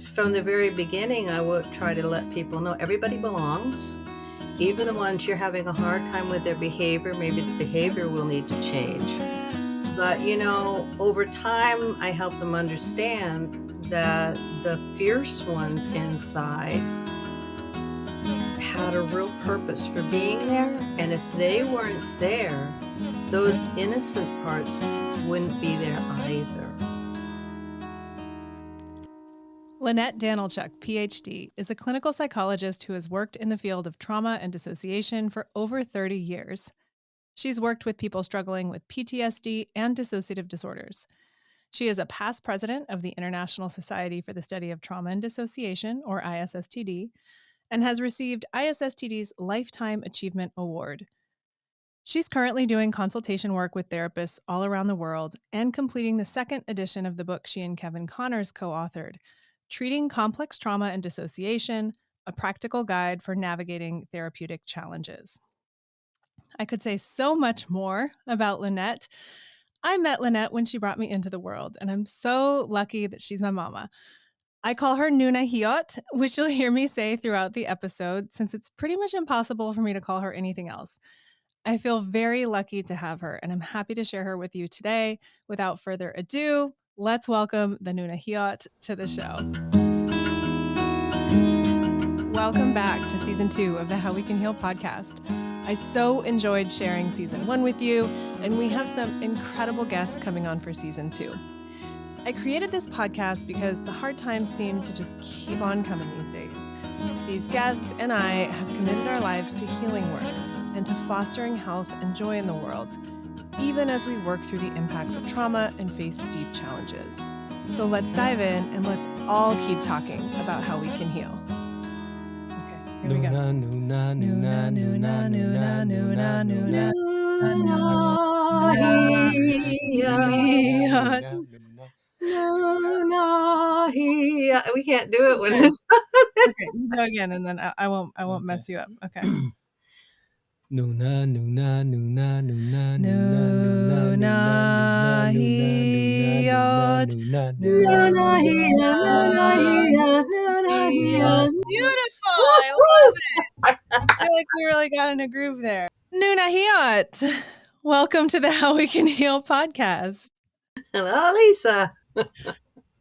from the very beginning, I would try to let people know everybody belongs. Even the ones you're having a hard time with their behavior, maybe the behavior will need to change. But, over time, I help them understand that the fierce ones inside had a real purpose for being there. And if they weren't there, those innocent parts wouldn't be there either. Lynette Danylchuk, PhD, is a clinical psychologist who has worked in the field of trauma and dissociation for over 30 years. She's worked with people struggling with PTSD and dissociative disorders. She is a past president of the International Society for the Study of Trauma and Dissociation, or ISSTD, and has received ISSTD's Lifetime Achievement Award. She's currently doing consultation work with therapists all around the world and completing the second edition of the book she and Kevin Connors co-authored, Treating Complex Trauma and Dissociation, a Practical Guide for Navigating Therapeutic Challenges. I could say so much more about Lynette. I met Lynette when she brought me into the world, and I'm so lucky that she's my mama. I call her Noonaheeyot, which you'll hear me say throughout the episode, since it's pretty much impossible for me to call her anything else. I feel very lucky to have her, and I'm happy to share her with you today. Without further ado, let's welcome the Noonaheeyot to the show. Welcome back to Season 2 of the How We Can Heal podcast. I so enjoyed sharing Season 1 with you, and we have some incredible guests coming on for Season 2. I created this podcast because the hard times seem to just keep on coming these days. These guests and I have committed our lives to healing work and to fostering health and joy in the world, even as we work through the impacts of trauma and face deep challenges. So let's dive in and let's all keep talking about how we can heal. Okay, here we go. Noona, noona, noona, noona, noona, noona, Noonaheeyot. We can't do it when it's Okay, you go again, and then I won't mess you up. Okay. Noona, noona, noona, noona, Noonaheeyot. Beautiful. I love it. I feel like we really got in a groove there. Noonaheeyot. Welcome to the How We Can Heal podcast. Hello, Lisa.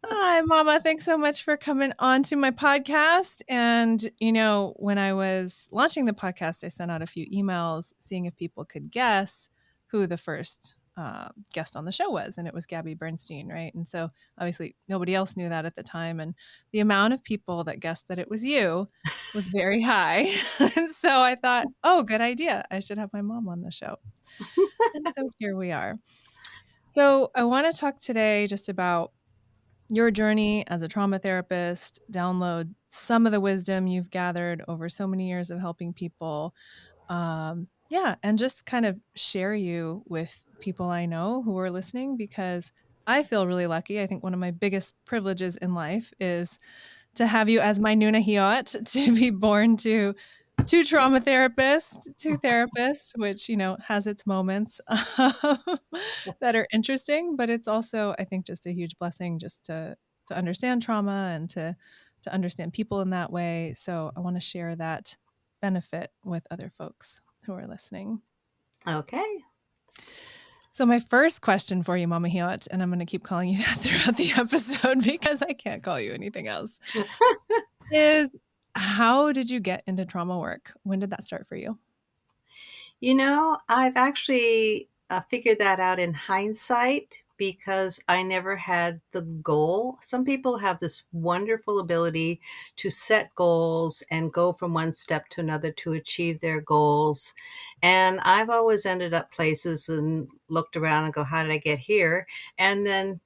Hi, Mama. Thanks so much for coming on to my podcast. And, when I was launching the podcast, I sent out a few emails seeing if people could guess who the first guest on the show was. And it was Gabby Bernstein, right? And so obviously nobody else knew that at the time. And the amount of people that guessed that it was you was very high. And so I thought, oh, good idea. I should have my mom on the show. And so here we are. So I want to talk today just about your journey as a trauma therapist, download some of the wisdom you've gathered over so many years of helping people. And just kind of share you with people I know who are listening, because I feel really lucky. I think one of my biggest privileges in life is to have you as my Noonaheeyot, to be born to two trauma therapists, which, has its moments that are interesting, but it's also, I think, just a huge blessing just to understand trauma and to understand people in that way. So I want to share that benefit with other folks who are listening. Okay. So my first question for you, Mama Heeyot, and I'm going to keep calling you that throughout the episode because I can't call you anything else, is how did you get into trauma work? When did that start for you? I've actually figured that out in hindsight because I never had the goal. Some people have this wonderful ability to set goals and go from one step to another to achieve their goals. And I've always ended up places and looked around and go, how did I get here? And then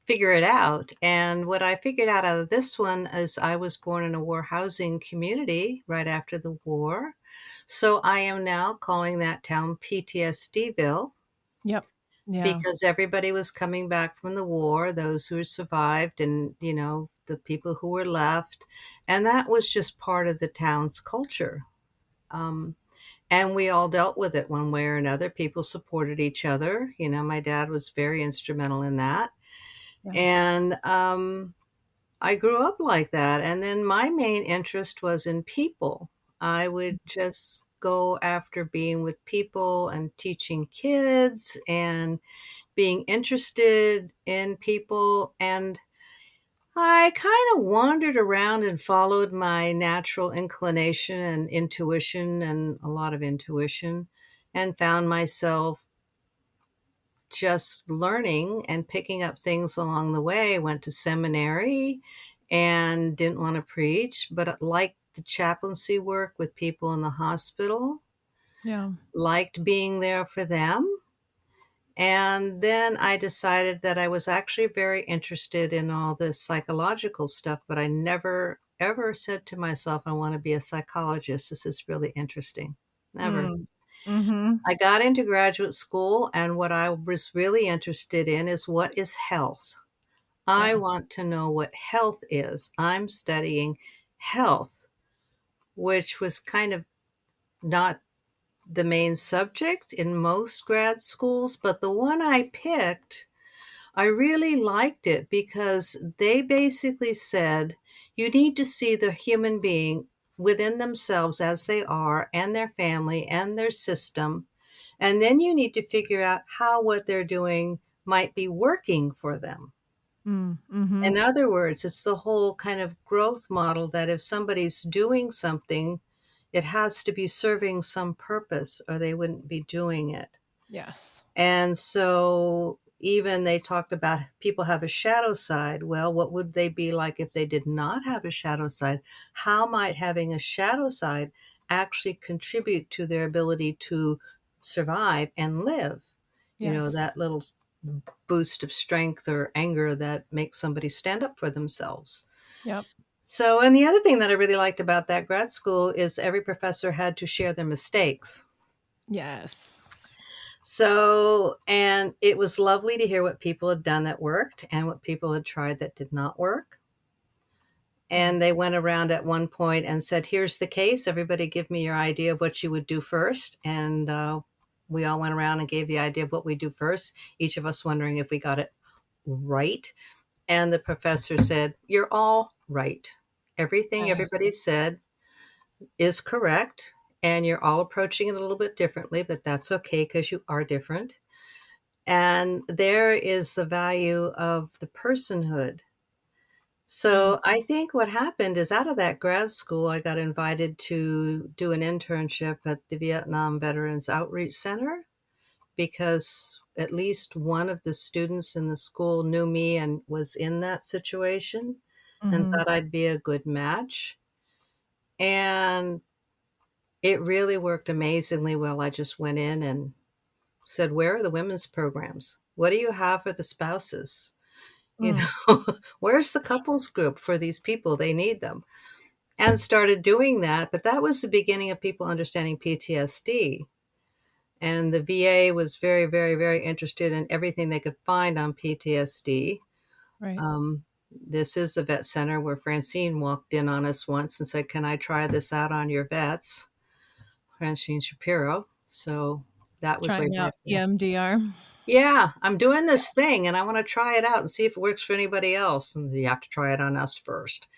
figure it out. And what I figured out of this one is I was born in a war housing community right after the war. So I am now calling that town PTSDville. Yep. Yeah. Because everybody was coming back from the war, those who survived and, the people who were left. And that was just part of the town's culture. And we all dealt with it one way or another. People supported each other. My dad was very instrumental in that. Yeah. And I grew up like that. And then my main interest was in people. I would just go after being with people and teaching kids and being interested in people. And I kind of wandered around and followed my natural inclination and intuition, and a lot of intuition, and found myself just learning and picking up things along the way. Went to seminary and didn't want to preach, but liked the chaplaincy work with people in the hospital, Yeah. liked being there for them. And then I decided that I was actually very interested in all this psychological stuff, but I never ever said to myself, I want to be a psychologist. This is really interesting. Never. Mm. Mm-hmm. I got into graduate school, and what I was really interested in is what is health? I Yeah. want to know what health is. I'm studying health, which was kind of not the main subject in most grad schools, but the one I picked, I really liked it because they basically said you need to see the human being within themselves as they are, and their family and their system. And then you need to figure out how what they're doing might be working for them. Mm. Mm-hmm. In other words, it's the whole kind of growth model that if somebody's doing something, it has to be serving some purpose or they wouldn't be doing it. Yes. And so even they talked about people have a shadow side. Well, what would they be like if they did not have a shadow side? How might having a shadow side actually contribute to their ability to survive and live? You know, Yes. that little boost of strength or anger that makes somebody stand up for themselves. Yep. So, and the other thing that I really liked about that grad school is every professor had to share their mistakes. Yes. So, and it was lovely to hear what people had done that worked and what people had tried that did not work. Mm. And they went around at one point and said, here's the case. Everybody give me your idea of what you would do first. And we all went around and gave the idea of what we do first, each of us wondering if we got it right. And the professor said, you're all right. Everything Yes. everybody said is correct. And you're all approaching it a little bit differently, but that's okay because you are different. And there is the value of the personhood. Mm. So I think what happened is out of that grad school, I got invited to do an internship at the Vietnam Veterans Outreach Center because at least one of the students in the school knew me and was in that situation and Mm-hmm. thought I'd be a good match. And it really worked amazingly well. I just went in and said, where are the women's programs? What do you have for the spouses? You Mm. know, where's the couples group for these people? They need them. And started doing that. But that was the beginning of people understanding PTSD. And the VA was very, very, very interested in everything they could find on PTSD. Right. This is the vet center where Francine walked in on us once and said, can I try this out on your vets? Francine Shapiro. So that was way Trying back out then. EMDR. Yeah, I'm doing this thing and I want to try it out and see if it works for anybody else. And you have to try it on us first.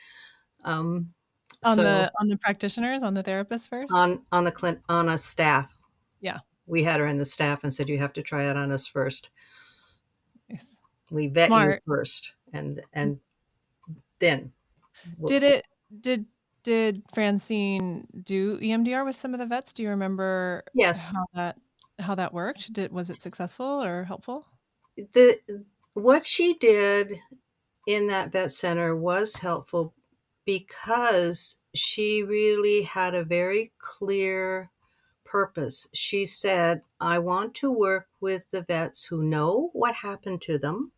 Um, so On the practitioners, on the therapists first? on the on a staff, Yeah. we had her in the staff and said you have to try it on us first. Nice. We vet you Smart. first, and then we'll, Did it did did Francine do EMDR with some of the vets? Do you remember yes. how that worked? Was it successful or helpful? The what she did in that vet center was helpful because she really had a very clear purpose. She said, I want to work with the vets who know what happened to them,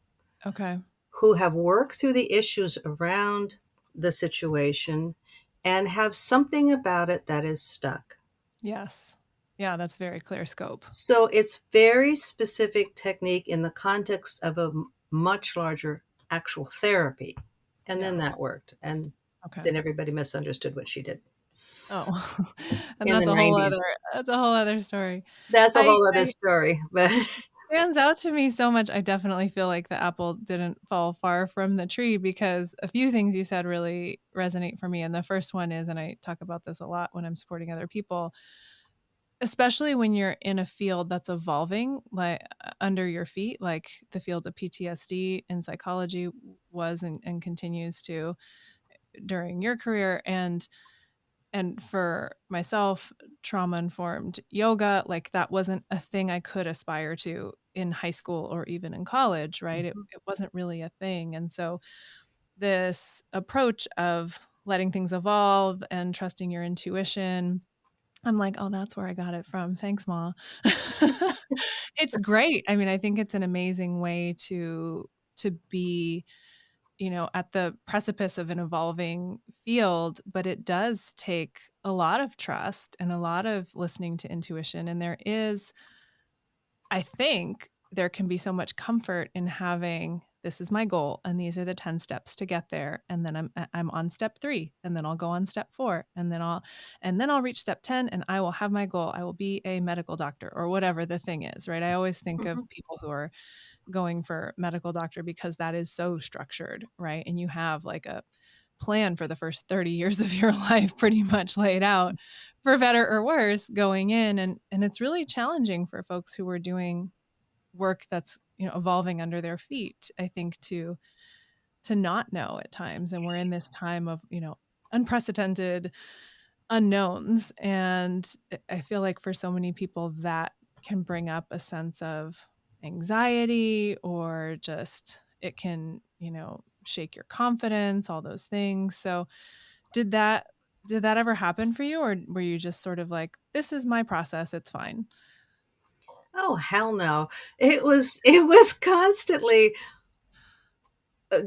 Okay. who have worked through the issues around the situation, and have something about it that is stuck. Yes. Yeah, that's very clear scope. So it's very specific technique in the context of a much larger actual therapy. And then Yeah. that worked. And Okay. then everybody misunderstood what she did Oh. And in the 90s. that's a whole other story. That's a I whole other I story. But stands out to me so much. I definitely feel like the apple didn't fall far from the tree because a few things you said really resonate for me. And the first one is, and I talk about this a lot when I'm supporting other people, especially when you're in a field that's evolving like under your feet, like the field of PTSD in psychology was and continues to during your career. And for myself, trauma informed yoga, like that wasn't a thing I could aspire to in high school or even in college, right? It wasn't really a thing. And so this approach of letting things evolve and trusting your intuition, I'm like, oh, that's where I got it from. Thanks, Ma. It's great. I mean, I think it's an amazing way to be, at the precipice of an evolving field, but it does take a lot of trust and a lot of listening to intuition. And I think there can be so much comfort in having this is my goal and these are the 10 steps to get there, and then I'm on step 3, and then I'll go on step 4, and then I'll reach step 10 and I will have my goal. I will be a medical doctor or whatever the thing is, right? I always think of people who are going for medical doctor because that is so structured, right? And you have like a plan for the first 30 years of your life pretty much laid out for better or worse going in, and it's really challenging for folks who are doing work that's evolving under their feet, I think, to not know at times. And we're in this time of unprecedented unknowns, and I feel like for so many people that can bring up a sense of anxiety, or just it can shake your confidence, all those things. So did that did that ever happen for you, or were you just sort of like, this is my process, it's fine? Oh, hell no. It was constantly,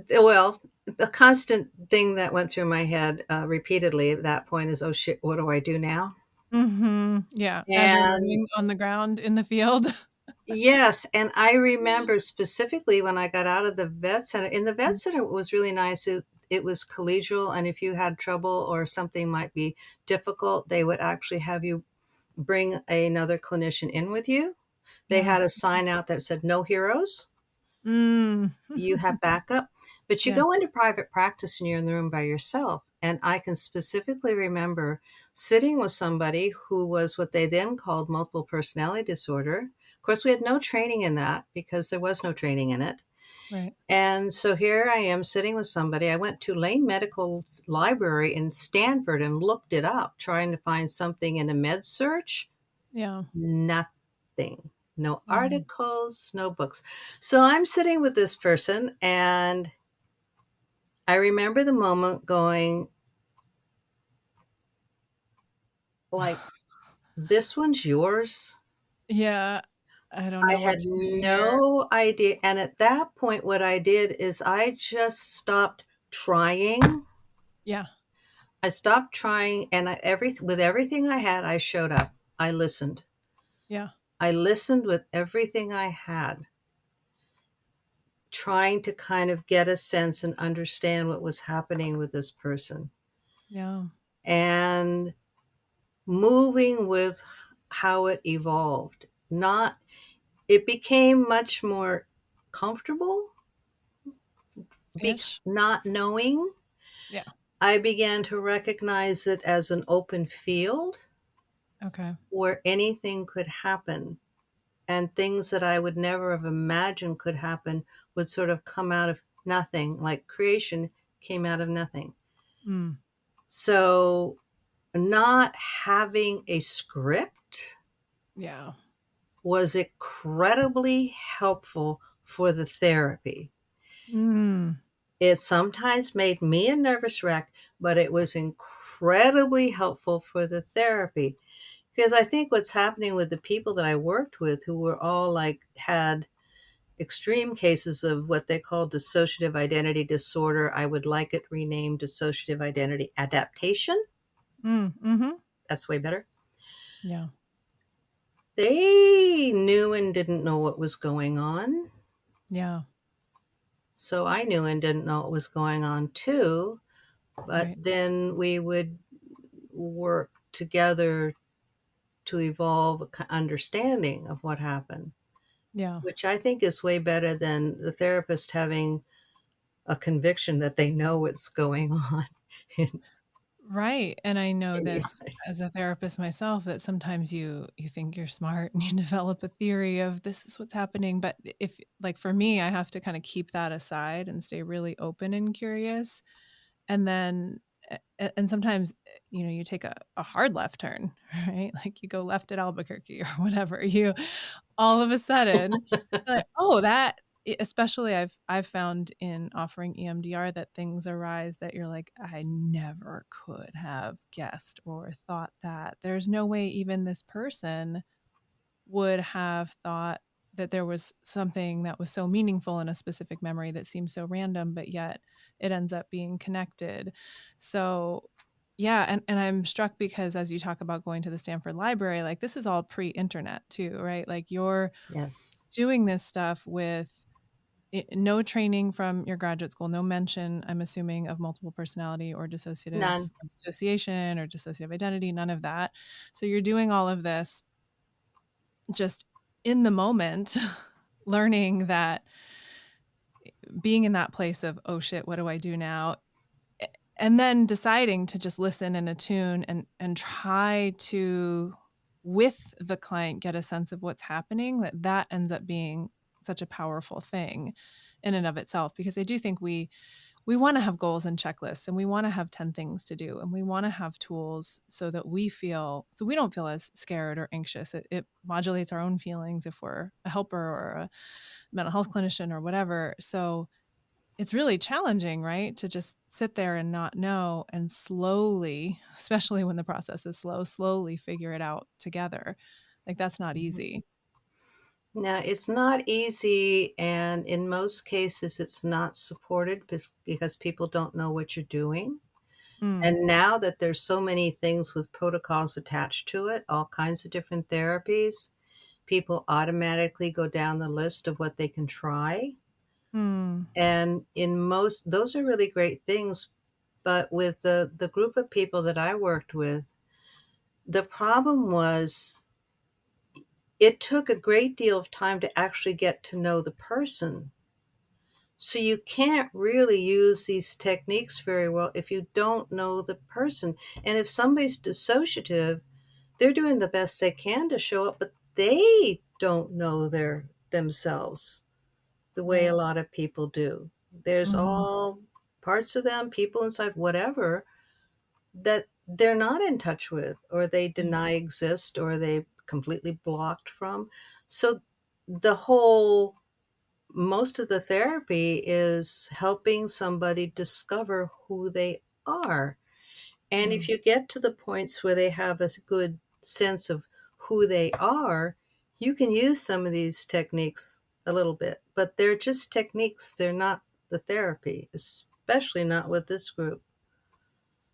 well, the constant thing that went through my head repeatedly at that point is, oh shit, what do I do now? Yeah, as you're And learning on the ground in the field. yes, and I remember specifically when I got out of the vet center. In the vet Mm. center, it was really nice. It was collegial, and if you had trouble or something might be difficult, they would actually have you bring another clinician in with you. They Yeah. had a sign out that said "No heroes." Mm. You have backup, but you Yes. go into private practice and you're in the room by yourself. And I can specifically remember sitting with somebody who was what they then called multiple personality disorder. Of course, we had no training in that because there was no training in it. Right. And so here I am sitting with somebody. I went to Lane Medical Library in Stanford and looked it up, trying to find something in a med search. Yeah. Nothing. No Mm. articles, no books. So I'm sitting with this person, and I remember the moment going, like, this one's yours. Yeah. I don't I know what had to do here. no idea. And at that point, what I did is I just stopped trying. Yeah. I stopped trying, and with everything I had, I showed up. I listened. Yeah. I listened with everything I had, trying to kind of get a sense and understand what was happening with this person. Yeah. And moving with how it evolved. Not It became much more comfortable, Ish. not knowing. Yeah. I began to recognize it as an open field Okay. where anything could happen, and things that I would never have imagined could happen would sort of come out of nothing, like creation came out of nothing. Mm. So, not having a script Yeah. was incredibly helpful for the therapy. Mm. It sometimes made me a nervous wreck, but it was incredibly helpful for the therapy. Because I think what's happening with the people that I worked with, who were all like, had extreme cases of what they call dissociative identity disorder, I would like it renamed dissociative identity adaptation. Mm. Mhm. That's way better. Yeah. They knew and didn't know what was going on. Yeah. So I knew and didn't know what was going on too. But Right. then we would work together to evolve an understanding of what happened. Yeah. which I think is way better than the therapist having a conviction that they know what's going on. Right. And I know And this as a therapist myself, that sometimes you think you're smart and you develop a theory of this is what's happening. But if, like, for me, I have to kind of keep that aside and stay really open and curious. And then and sometimes, you take a hard left turn, right? Like you go left at Albuquerque or whatever. You all of a sudden, like, oh, that especially I've found in offering EMDR that things arise that you're like, I never could have guessed or thought that. There's no way even this person would have thought that there was something that was so meaningful in a specific memory that seems so random, but yet it ends up being connected. So yeah, and I'm struck because as you talk about going to the Stanford Library, like this is all pre-internet too, right? Like you're yes, doing this stuff with no training from your graduate school, no mention, I'm assuming, of multiple personality or none. dissociation or dissociative identity, none of that. So you're doing all of this just in the moment, learning that, being in that place of, oh shit, what do I do now? And then deciding to just listen and attune and try to, with the client, get a sense of what's happening, that ends up being such a powerful thing in and of itself. Because I do think we want to have goals and checklists, and we want to have 10 things to do, and we want to have tools so that we don't feel as scared or anxious. It modulates our own feelings if we're a helper or a mental health clinician or whatever. So it's really challenging, right? To just sit there and not know, and slowly, especially when the process is slow, slowly figure it out together. Like that's not easy. Now, it's not easy, and in most cases, it's not supported because people don't know what you're doing. Mm, And now that there's so many things with protocols attached to it, all kinds of different therapies, people automatically go down the list of what they can try. mm, And in most, those are really great things. But with the group of people that I worked with, the problem was it took a great deal of time to actually get to know the person. So you can't really use these techniques very well if you don't know the person. And if somebody's dissociative, they're doing the best they can to show up, but they don't know their themselves the way a right. lot of people do. There's Hmm. all parts of them, people inside, whatever, that they're not in touch with, or they Yeah. deny exist, or they completely blocked from. So the whole most of the therapy is helping somebody discover who they are. And if Mm, you get to the points where they have a good sense of who they are, you can use some of these techniques a little bit, but they're just techniques. They're not the therapy, especially not with this group.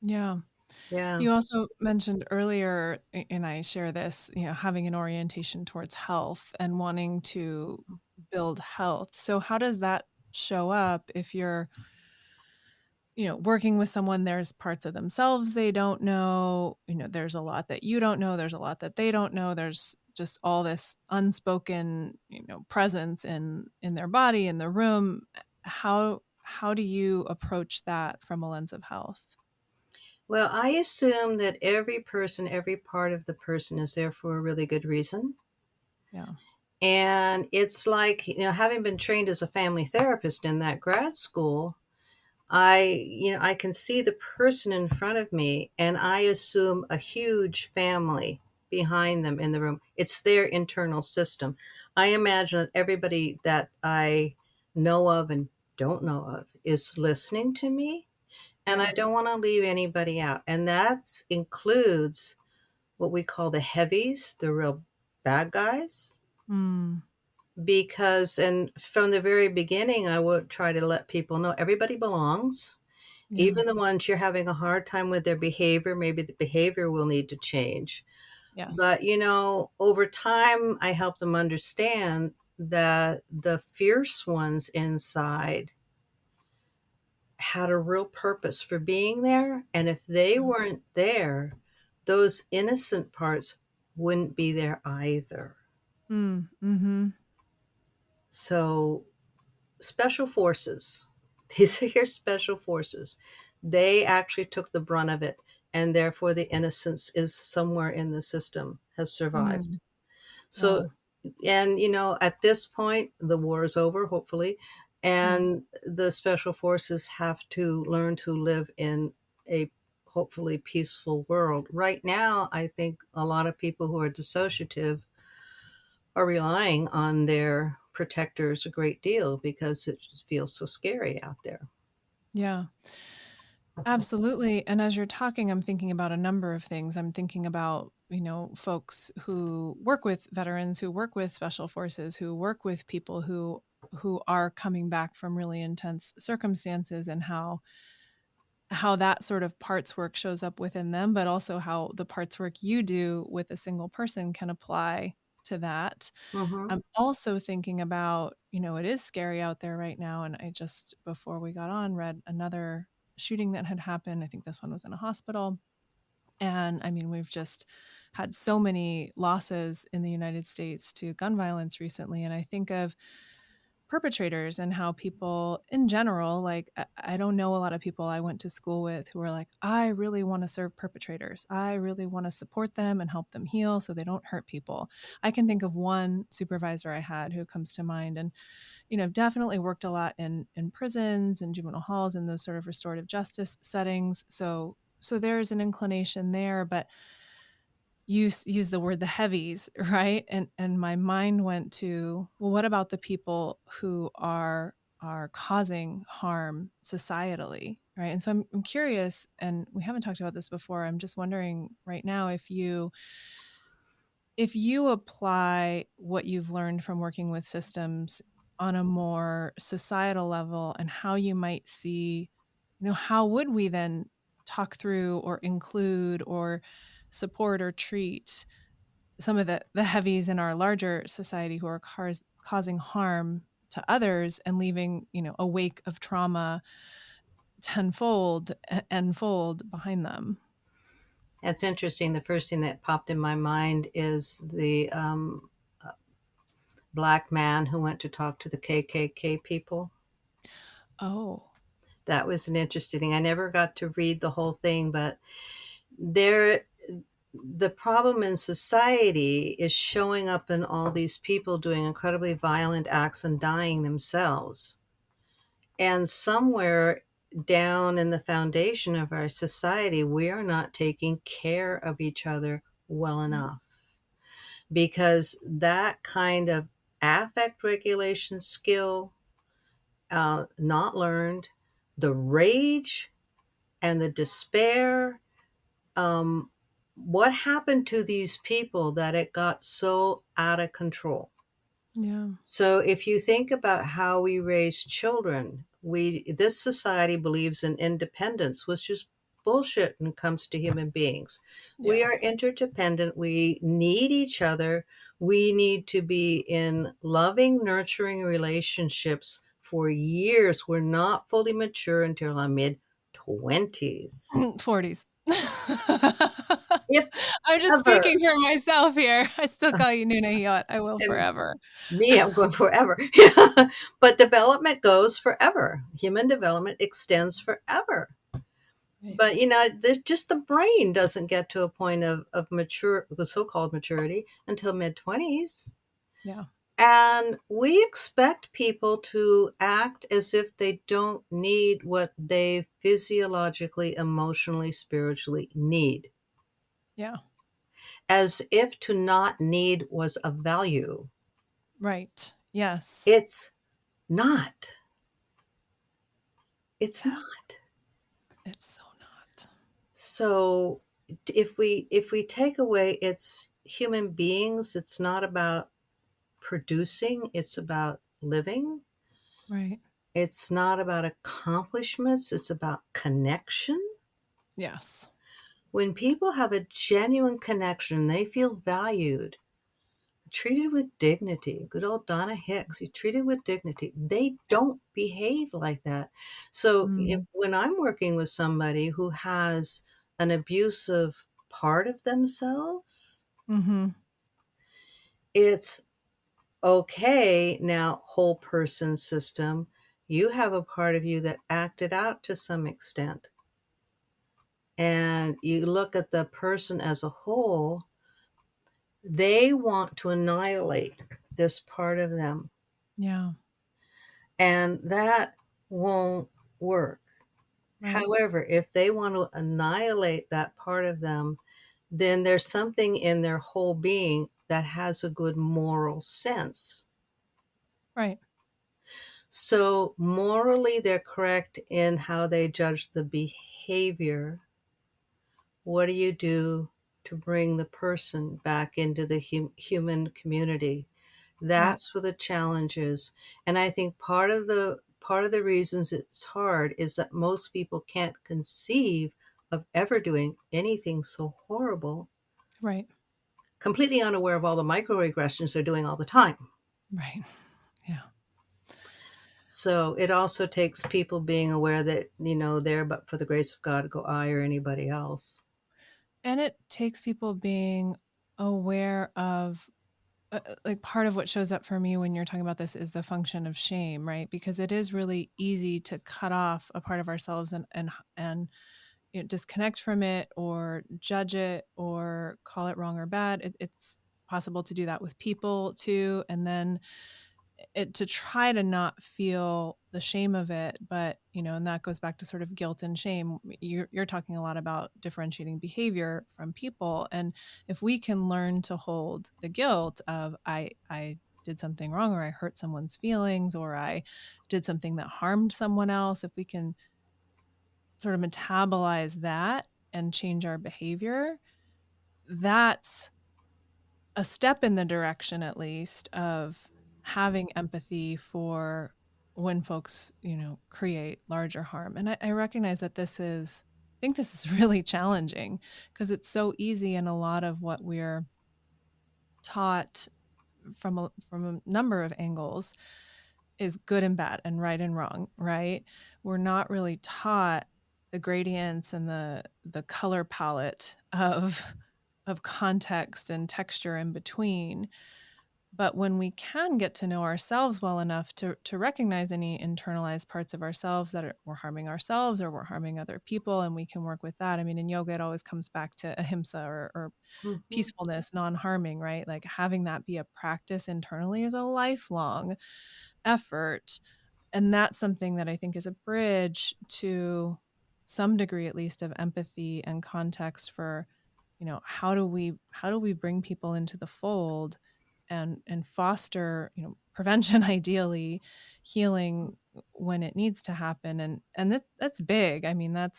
yeah. Yeah. You also mentioned earlier, and I share this, having an orientation towards health and wanting to build health. So how does that show up if you're, working with someone, there's parts of themselves they don't know, there's a lot that you don't know, there's a lot that they don't know, there's just all this unspoken, presence in their body, in the room. How do you approach that from a lens of health? Well, I assume that every person, every part of the person is there for a really good reason. Yeah. And it's like, having been trained as a family therapist in that grad school, I can see the person in front of me and I assume a huge family behind them in the room. It's their internal system. I imagine that everybody that I know of and don't know of is listening to me, and Yeah. I don't want to leave anybody out. And that includes what we call the heavies, the real bad guys. Mm, Because, and from the very beginning, I would try to let people know everybody belongs. yeah. Even the ones you're having a hard time with their behavior, maybe the behavior will need to change. Yes. But, over time, I help them understand that the fierce ones inside had a real purpose for being there. And if they weren't there, those innocent parts wouldn't be there either. Mm, mhm. So special forces, these are your special forces. They actually took the brunt of it, and therefore the innocence is somewhere in the system has survived. Mm. So, Wow. and at this point, the war is over, hopefully, Right. and the special forces have to learn to live in a hopefully peaceful world. Right now, I think a lot of people who are dissociative are relying on their protectors a great deal because it just feels so scary out there. Yeah. Absolutely. And as you're talking, I'm thinking about a number of things. I'm thinking about, folks who work with veterans, who work with special forces, who work with people who are coming back from really intense circumstances, and how that sort of parts work shows up within them, but also how the parts work you do with a single person can apply to that. Mm-hmm. I'm also thinking about, it is scary out there right now. And I just, before we got on, read another shooting that had happened. I think this one was in a hospital. And I mean, we've just had so many losses in the United States to gun violence recently. And I think of perpetrators and how people in general, like, I don't know a lot of people I went to school with who are like, I really want to serve perpetrators. I really want to support them and help them heal so they don't hurt people. I can think of one supervisor I had who comes to mind, and definitely worked a lot in prisons and juvenile halls and those sort of restorative justice settings. So there's an inclination there, but use the word the heavies, right? And my mind went to, well, what about the people who are causing harm societally, right? And so I'm curious, and we haven't talked about this before. I'm just wondering right now if you apply what you've learned from working with systems on a more societal level, and how you might see, how would we then talk through or include or support or treat some of the heavies in our larger society who are causing harm to others and leaving, a wake of trauma tenfold unfold behind them. That's interesting. The first thing that popped in my mind is the black man who went to talk to the KKK people. Oh, That was an interesting thing. I never got to read the whole thing, but there, the problem in society is showing up in all these people doing incredibly violent acts and dying themselves. And somewhere down in the foundation of our society, we are not taking care of each other well enough, because that kind of affect regulation skill, not learned, the rage and the despair. Um, what happened to these people that it got so out of control? yeah, So if you think about how we raise children, this society believes in independence, which is bullshit when it comes to human beings. We yeah, are interdependent. We need each other. We need to be in loving, nurturing relationships for years. We're not fully mature until our mid 20s. 40s. If I'm just ever. speaking for myself here. I still call you Noonaheeyot. I will And forever. me, I'm going forever. But development goes forever. Human development extends forever. Right. But there's just the brain doesn't get to a point of mature, the so-called maturity, until mid 20s. Yeah. And we expect people to act as if they don't need what they physiologically, emotionally, spiritually need, Yeah. as if to not need was a value. Right. Yes. It's not. It's not. Yes. It's so not. So if we take away it's human beings, it's not about producing, it's about living. Right. It's not about accomplishments, it's about connection. Yes. When people have a genuine connection, they feel valued, treated with dignity. Good old Donna Hicks, you treated with dignity. They Yeah. don't behave like that. So Mm. when I'm working with somebody who has an abusive part of themselves, Mm-hmm. it's Okay, now whole person system, you have a part of you that acted out to some extent. And you look at the person as a whole, they want to annihilate this part of them. Yeah. And that won't work. Right. However, if they want to annihilate that part of them, then there's something in their whole being that has a good moral sense. Right. So morally, they're correct in how they judge the behavior. What do you do to bring the person back into the human community? Right. That's where the challenge is. And I think part of the reasons it's hard is that most people can't conceive of ever doing anything so horrible, Right. completely unaware of all the microaggressions they're doing all the time. Right. Yeah. So it also takes people being aware that, there but for the grace of God go I or anybody else. And it takes people being aware of like part of what shows up for me when you're talking about this is the function of shame, right? Because it is really easy to cut off a part of ourselves and disconnect from it or judge it or call it wrong or bad. It's possible to do that with people too, and then to try to not feel the shame of it. But and that goes back to sort of guilt and shame. You're talking a lot about differentiating behavior from people, and if we can learn to hold the guilt of I did something wrong, or I hurt someone's feelings, or I did something that harmed someone else, if we can sort of metabolize that and change our behavior, that's a step in the direction, at least, of having empathy for when folks, create larger harm. And I recognize that I think this is really challenging because it's so easy in a lot of what we're taught from a number of angles is good and bad and right and wrong, right? We're not really taught the gradients and the color palette of context and texture in between. But when we can get to know ourselves well enough to recognize any internalized parts of ourselves that we're harming ourselves or we're harming other people, and we can work with that. I mean, in yoga, it always comes back to ahimsa or Mhm. peacefulness, non-harming, right? Like having that be a practice internally is a lifelong effort. And that's something that I think is a bridge to some degree, at least, of empathy and context for, how do we bring people into the fold and foster, prevention, ideally, healing when it needs to happen. And that's big. I mean, I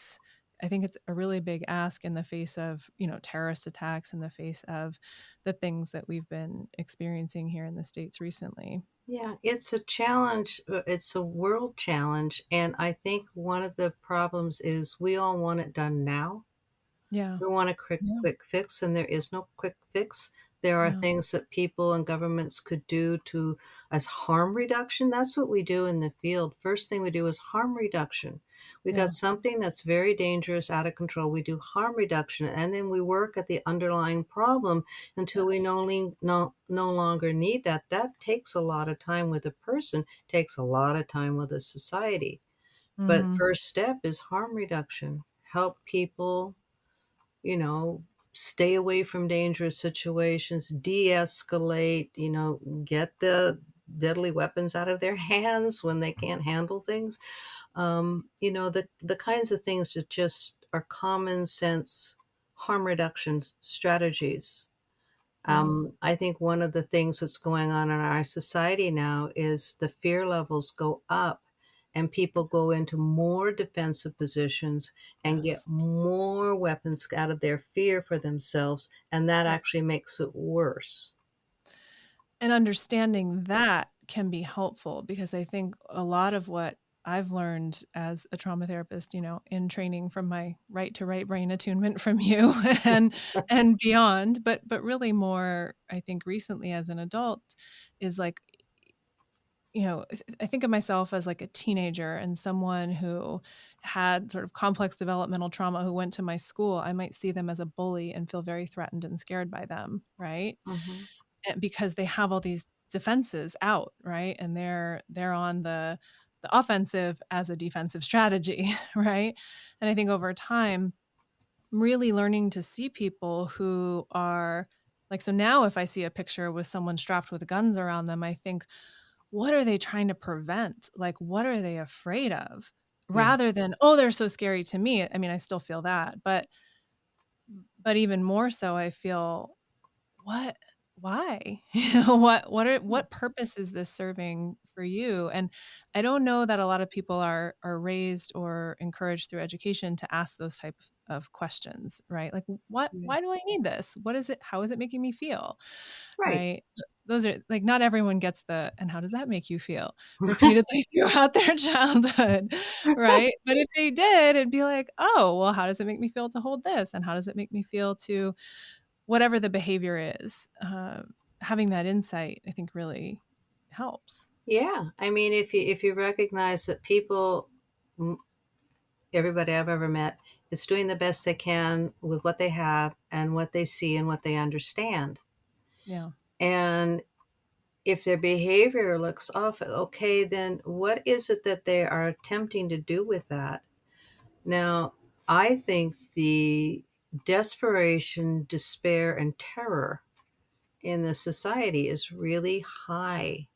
think it's a really big ask in the face of, terrorist attacks, in the face of the things that we've been experiencing here in the States recently. Yeah, it's a challenge. It's a world challenge. And I think one of the problems is we all want it done now. Yeah. We want a quick, Yeah. quick fix, and there is no quick fix. There are Yeah. things that people and governments could do to as harm reduction. That's what we do in the field. First thing we do is harm reduction. We got Yeah. something that's very dangerous, out of control. We do harm reduction, and then we work at the underlying problem until we Yes. no longer need that. That takes a lot of time with a person, takes a lot of time with a society. But Mhm. first step is harm reduction. Help people, you know, stay away from dangerous situations, de-escalate, get the deadly weapons out of their hands when they can't handle things. The kinds of things that just are common sense harm reduction strategies. Yeah. I think one of the things that's going on in our society now is the fear levels go up and people go Yes. into more defensive positions and get Yes. more weapons out of their fear for themselves. And that Right. actually makes it worse. And understanding that can be helpful because I think a lot of what I've learned as a trauma therapist, in training from my right to right brain attunement from you and beyond, but really more, I think, recently as an adult, is like, I think of myself as like a teenager and someone who had sort of complex developmental trauma who went to my school. I might see them as a bully and feel very threatened and scared by them, right? Hmm. Because they have all these defenses out, right? And they're on the offensive as a defensive strategy, right? And I think over time, really learning to see people who are like, so now if I see a picture with someone strapped with guns around them, I think, what are they trying to prevent? Like, what are they afraid of? Yeah. Rather than, oh, they're so scary to me. I mean, I still feel that, but even more so, I feel, what, why? What purpose is this serving for you? And I don't know that a lot of people are raised or encouraged through education to ask those type of questions, right? Like, Yeah. why do I need this? What is it? How is it making me feel? Right. Right? Those are like, not everyone gets the, and how does that make you feel, repeatedly throughout their childhood, right? But if they did, it'd be like, oh, well, how does it make me feel to hold this? And how does it make me feel to whatever the behavior is? Having that insight, I think, really helps. Yeah. I mean, if you recognize that people, everybody I've ever met, is doing the best they can with what they have and what they see and what they understand. Yeah. And if their behavior looks off, okay, then what is it that they are attempting to do with that? Now, I think the desperation, despair, and terror in the society is really high.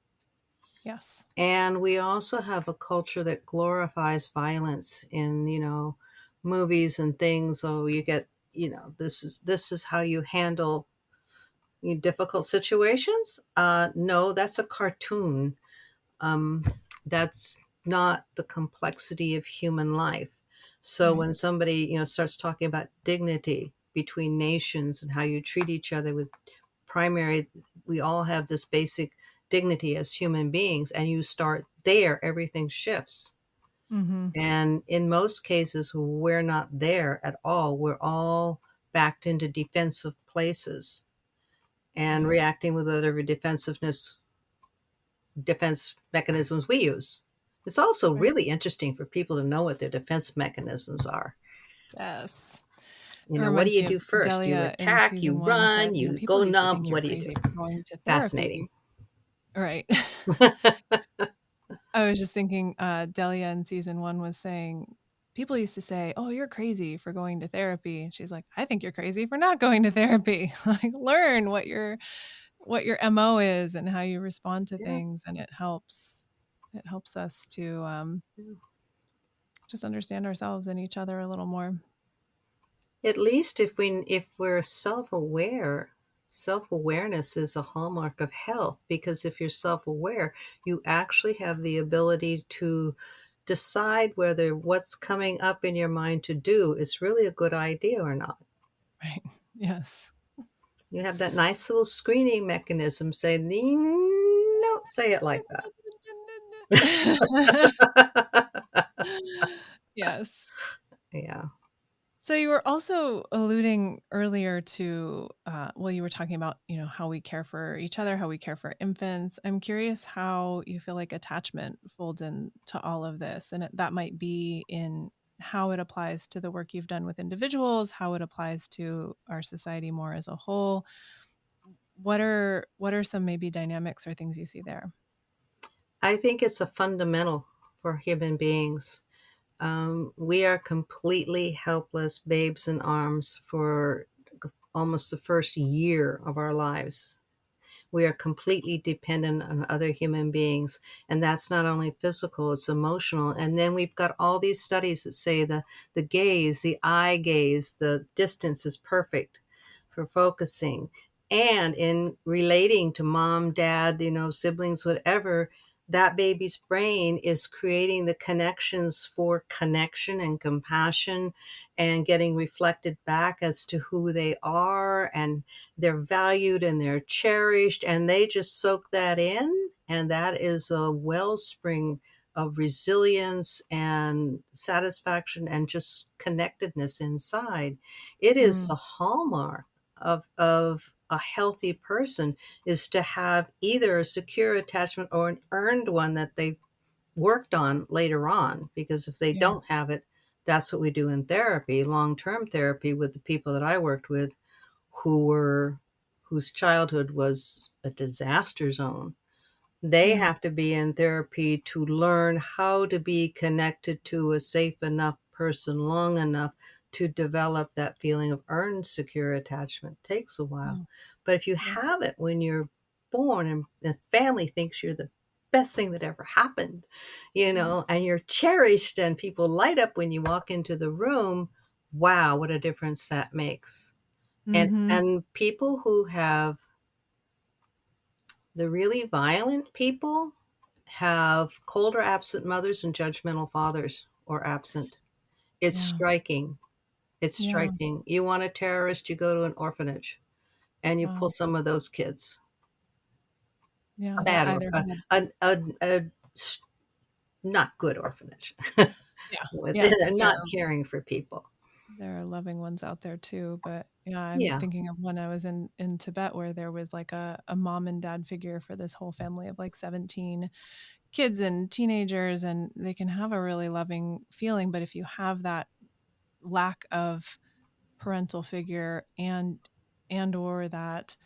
Yes. And we also have a culture that glorifies violence in, movies and things. So you get, this is how you handle difficult situations. No, that's a cartoon. Um, that's not the complexity of human life. So Right. when somebody, starts talking about dignity between nations and how you treat each other with primary, we all have this basic dignity as human beings, and you start there, everything shifts. Mm-hmm. And in most cases, we're not there at all. We're all backed into defensive places and Right. reacting with whatever defense mechanisms we use. It's also Right. really interesting for people to know what their defense mechanisms are. Yes. It What do reminds you me of do first? You Delia in attack, you season 1 run, said, you people go used to numb. think you're What do you do? crazy for going to Fascinating. therapy. Right. I was just thinking, Delia in season 1 was saying, people used to say, "Oh, you're crazy for going to therapy." And she's like, "I think you're crazy for not going to therapy." Like, learn what your MO is and how you respond to Yeah. things, and it helps us to just understand ourselves and each other a little more. At least if we're self-aware, self-awareness is a hallmark of health, because if you're self-aware, you actually have the ability to decide whether what's coming up in your mind to do is really a good idea or not. Right. Yes. You have that nice little screening mechanism saying, don't say it like that. Yes. Yeah. So you were also alluding earlier to, well, you were talking about, how we care for each other, how we care for infants. I'm curious how you feel like attachment folds into all of this, and that might be in how it applies to the work you've done with individuals, how it applies to our society more as a whole. What are some maybe dynamics or things you see there? I think it's a fundamental for human beings. We are completely helpless babes in arms for almost the first year of our lives. We are completely dependent on other human beings. And that's not only physical, it's emotional. And then we've got all these studies that say the gaze, the eye gaze, the distance is perfect for focusing. And in relating to mom, dad, siblings, whatever, that baby's brain is creating the connections for connection and compassion and getting reflected back as to who they are, and they're valued and they're cherished, and they just soak that in. And that is a wellspring of resilience and satisfaction and just connectedness inside. It is Mm, the hallmark of a healthy person, is to have either a secure attachment or an earned one that they've worked on later on. Because if they yeah. don't have it, that's what we do in therapy, long-term therapy, with the people that I worked with whose childhood was a disaster zone. They Yeah. have to be in therapy to learn how to be connected to a safe enough person long enough to develop that feeling of earned secure attachment. Takes a while. Yeah. But if you Yeah. have it when you're born and the family thinks you're the best thing that ever happened, Yeah. and you're cherished and people light up when you walk into the room, wow, what a difference that makes. And Mm-hmm. and people who have the really violent people have cold or absent mothers and judgmental fathers or absent. It's Yeah. striking. It's Yeah. striking. You want a terrorist, you go to an orphanage and you pull Wow. some of those kids. A Yeah. That bad or either a, had. a not good orphanage. Yeah. Yeah. They're Because not caring for people. there are loving ones out there too. But yeah, I'm Yeah. thinking of when I was in Tibet where there was like a mom and dad figure for this whole family of like 17 kids and teenagers, and they can have a really loving feeling. But if you have that lack of parental figure and or that,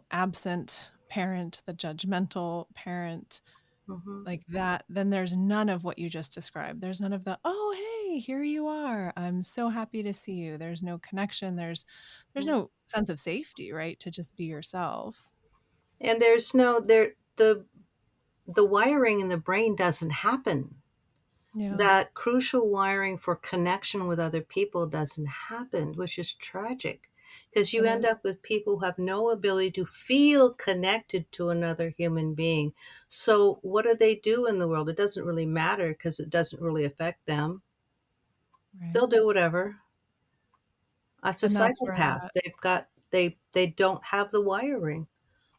absent parent, the judgmental parent, Hmm. like that, then there's none of what you just described. There's none of the, oh, hey, here you are. I'm so happy to see you. There's no connection. There's no sense of safety, right? To just be yourself. And there's no there the wiring in the brain doesn't happen. Yeah. That crucial wiring for connection with other people doesn't happen, which is tragic because you It end is. up with people who have no ability to feel connected to another human being. So, what do they do in the world? It doesn't really matter because it doesn't really affect them. Right. They'll do whatever. That's a And that's where psychopath. that, They don't have the wiring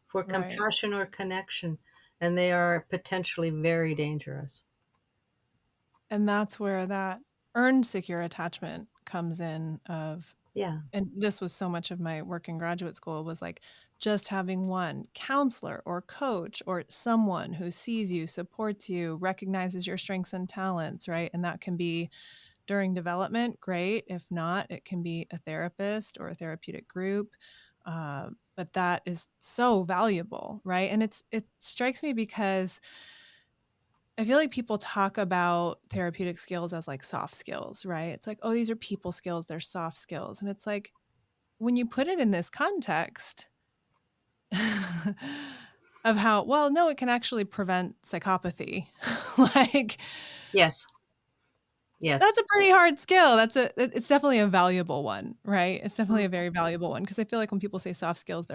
for right. compassion or connection, and they are potentially very dangerous. And that's where that earned secure attachment comes in of, Yeah. and this was so much of my work in graduate school was like just having one counselor or coach or someone who sees you, supports you, recognizes your strengths and talents, right? And that can be during development, great. If not, it can be a therapist or a therapeutic group. But that is so valuable, right? And it strikes me because I feel like people talk about therapeutic skills as like soft skills, right? It's like, oh, these are people skills, they're soft skills. And it's like, when you put it in this context of how, well, no, it can actually prevent psychopathy. Like, Yes. that's Yes. a pretty hard skill. It's definitely a valuable one, right? It's definitely a very valuable one because I feel like when people say soft skills,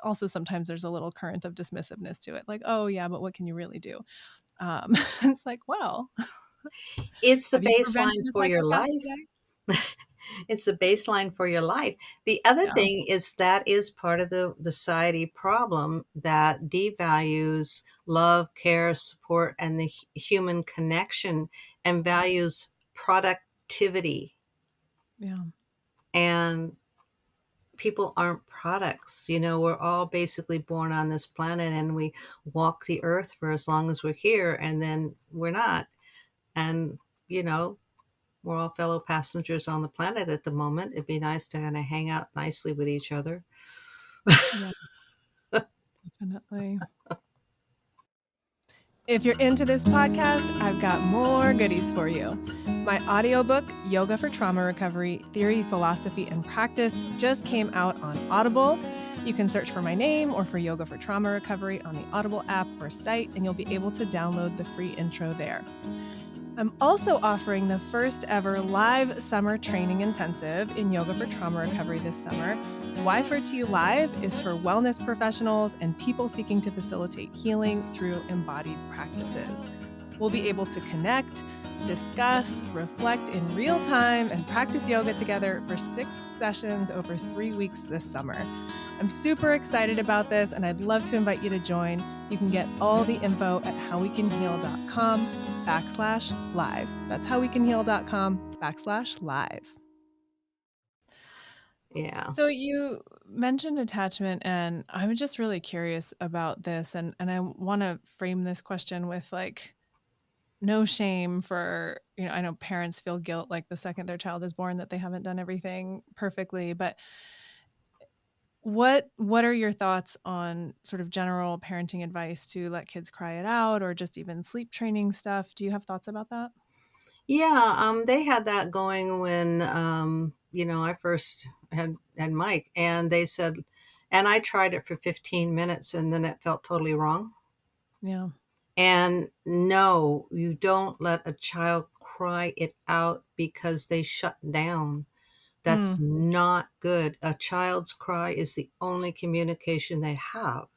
also sometimes there's a little current of dismissiveness to it. Like, oh, yeah, but what can you really do? It's like, well, It's the have you prevented baseline a for your psychopath life. today? It's the baseline for your life. The other Yeah. thing is that is part of the society problem that devalues love, care, support, and the human connection and values productivity. Yeah. And people aren't products. We're all basically born on this planet and we walk the earth for as long as we're here and then we're not. And, you know, we're all fellow passengers on the planet at the moment. It'd be nice to kind of hang out nicely with each other. Yeah, definitely. If you're into this podcast, I've got more goodies for you. My audiobook, Yoga for Trauma Recovery Theory, Philosophy, and Practice, just came out on Audible. You can search for my name or for Yoga for Trauma Recovery on the Audible app or site, and you'll be able to download the free intro there. I'm also offering the first ever live summer training intensive in Yoga for Trauma Recovery this summer. Y4T Live is for wellness professionals and people seeking to facilitate healing through embodied practices. We'll be able to connect, discuss, reflect in real time, and practice yoga together for 6 sessions over 3 weeks this summer. I'm super excited about this, and I'd love to invite you to join. You can get all the info at howwecanheal.com/live. That's howwecanheal.com/live. Yeah. So you mentioned attachment, and I'm just really curious about this, and I want to frame this question with like no shame for, I know parents feel guilt like the second their child is born that they haven't done everything perfectly, but What are your thoughts on sort of general parenting advice to let kids cry it out, or just even sleep training stuff? Do you have thoughts about that? Yeah, they had that going when I first had Mike, and they said, and I tried it for 15 minutes, and then it felt totally wrong. Yeah. And no, you don't let a child cry it out because they shut down. That's Mm, not good. A child's cry is the only communication they have.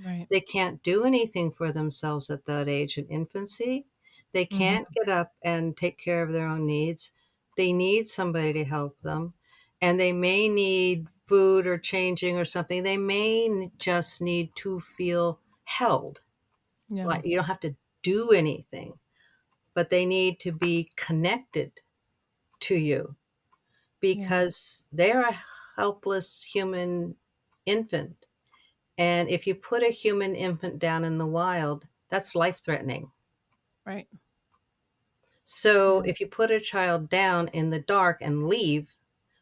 right. They can't do anything for themselves at that age in infancy. They Hmm. can't get up and take care of their own needs. They need somebody to help them. And they may need food or changing or something. They may just need to feel held. Yeah. Like you don't have to do anything, but they need to be connected to you Yeah. because they're a helpless human infant. And if you put a human infant down in the wild, that's life threatening. Right. So Yeah. if you put a child down in the dark and leave,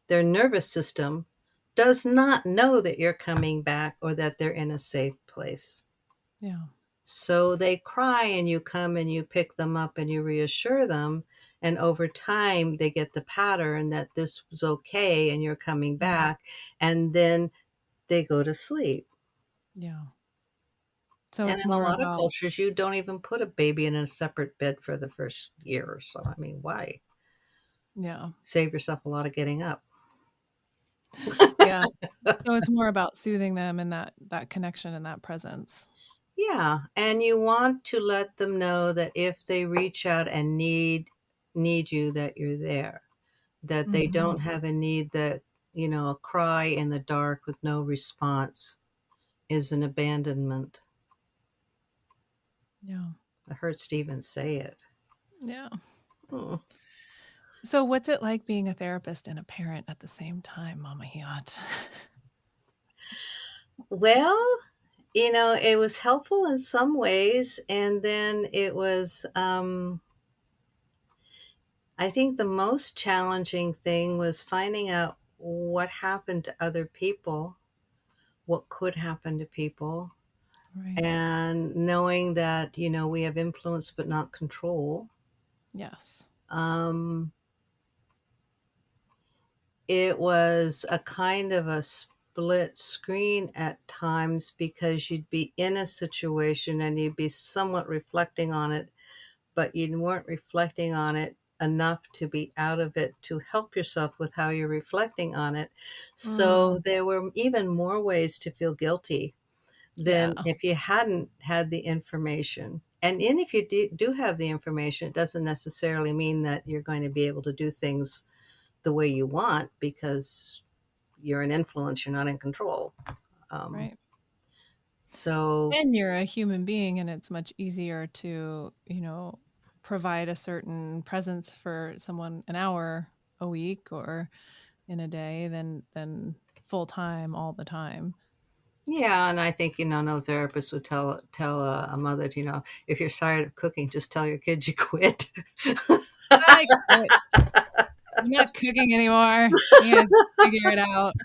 their nervous system does not know that you're coming back or that they're in a safe place. Yeah. So they cry and you come and you pick them up and you reassure them. And over time, they get the pattern that this was okay and you're coming Mhm. back. And then they go to sleep. Yeah. So And it's in a more lot of about, cultures, you don't even put a baby in a separate bed for the first year or so. I mean, why? yeah. Save yourself a lot of getting up. Yeah. So it's more about soothing them and that connection and that presence. Yeah, and you want to let them know that if they reach out and need you, that you're there. That they Hmm. don't have a need that, a cry in the dark with no response is an abandonment. Yeah. I heard Stephen say it. Yeah. Hmm. So what's it like being a therapist and a parent at the same time, Mama Hiot? Well, it was helpful in some ways, and then it was, I think the most challenging thing was finding out what happened to other people, what could happen to people, Right. and knowing that, we have influence but not control. Yes. Um, it was a kind of a split screen at times because you'd be in a situation and you'd be somewhat reflecting on it, but you weren't reflecting on it enough to be out of it to help yourself with how you're reflecting on it. So Mm, there were even more ways to feel guilty yeah. than if you hadn't had the information. And then if you do have the information, it doesn't necessarily mean that you're going to be able to do things the way you want because you're an influence, you're not in control. Um, Right. so, And you're a human being, and it's much easier to, provide a certain presence for someone an hour a week or in a day than full time all the time. yeah, and I think no therapist would tell a mother, if you're tired of cooking, just tell your kids you quit. I quit. I'm not cooking anymore. You guys figure it out.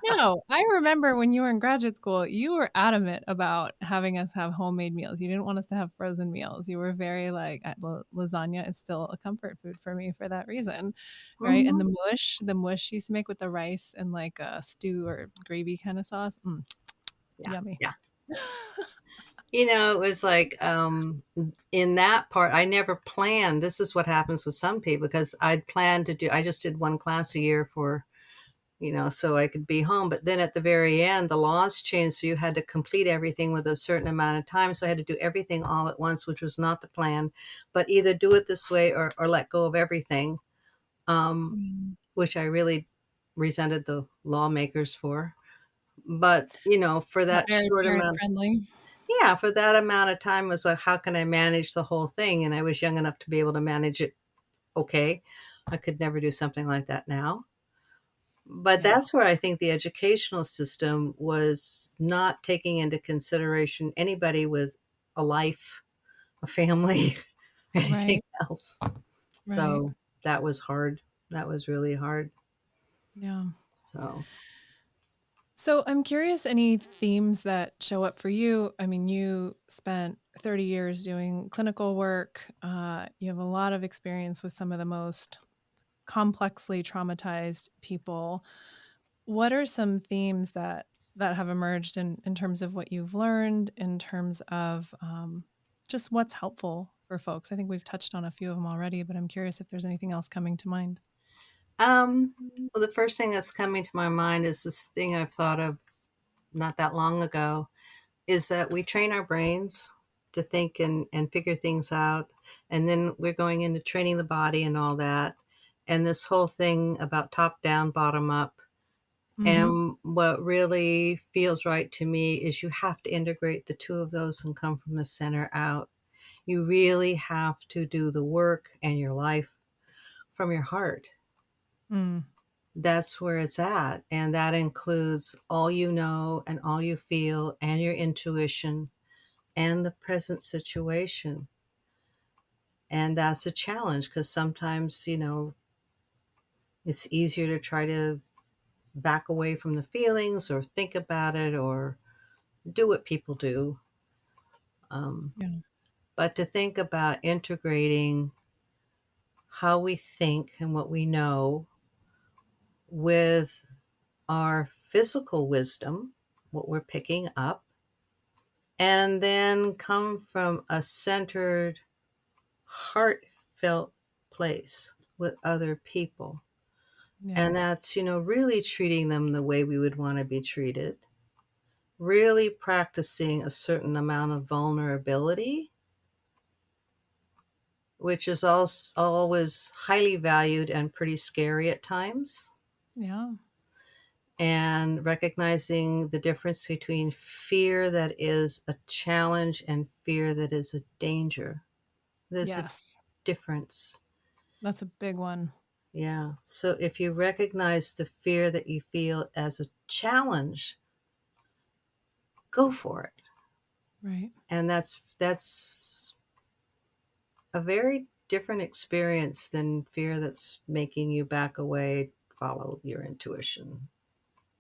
No, I remember when you were in graduate school, you were adamant about having us have homemade meals. You didn't want us to have frozen meals. You were very like, lasagna is still a comfort food for me for that reason, right? And Mhm. the mush you used to make with the rice and like a stew or gravy kind of sauce, Yeah, yummy. yeah. It was like in that part, I never planned. This is what happens with some people because I'd planned to do. I just did one class a year for so I could be home. But then at the very end, the laws changed. So you had to complete everything with a certain amount of time. So I had to do everything all at once, which was not the plan, but either do it this way or let go of everything, Mm. which I really resented the lawmakers for. But, for Not that very short parent amount, friendly. yeah, for that amount of time was like, how can I manage the whole thing? And I was young enough to be able to manage it. Okay. I could never do something like that now. But Yeah. that's where I think the educational system was not taking into consideration anybody with a life, a family, anything Right. else. Right. So that was hard. That was really hard. Yeah. So So I'm curious, any themes that show up for you? I mean, you spent 30 years doing clinical work. You have a lot of experience with some of the most complexly traumatized people. What are some themes that have emerged in terms of what you've learned, in terms of just what's helpful for folks? I think we've touched on a few of them already, but I'm curious if there's anything else coming to mind. Um, well, the first thing that's coming to my mind is this thing I've thought of not that long ago, is that we train our brains to think and figure things out. And then we're going into training the body and all that. And this whole thing about top down, bottom up. Mm-hmm. And what really feels right to me is you have to integrate the two of those and come from the center out. You really have to do the work and your life from your heart. Mm, That's where it's at. And that includes all you know and all you feel and your intuition and the present situation. And that's a challenge because sometimes, it's easier to try to back away from the feelings or think about it or do what people do. Um, yeah. but to think about integrating how we think and what we know with our physical wisdom, what we're picking up, and then come from a centered, heartfelt place with other people. Yeah. And that's, really treating them the way we would want to be treated, really practicing a certain amount of vulnerability, which is also always highly valued and pretty scary at times. Yeah. And recognizing the difference between fear that is a challenge and fear that is a danger. There's a Yes. difference. That's a big one. Yeah. So if you recognize the fear that you feel as a challenge, go for it. Right. And that's a very different experience than fear that's making you back away, follow your intuition,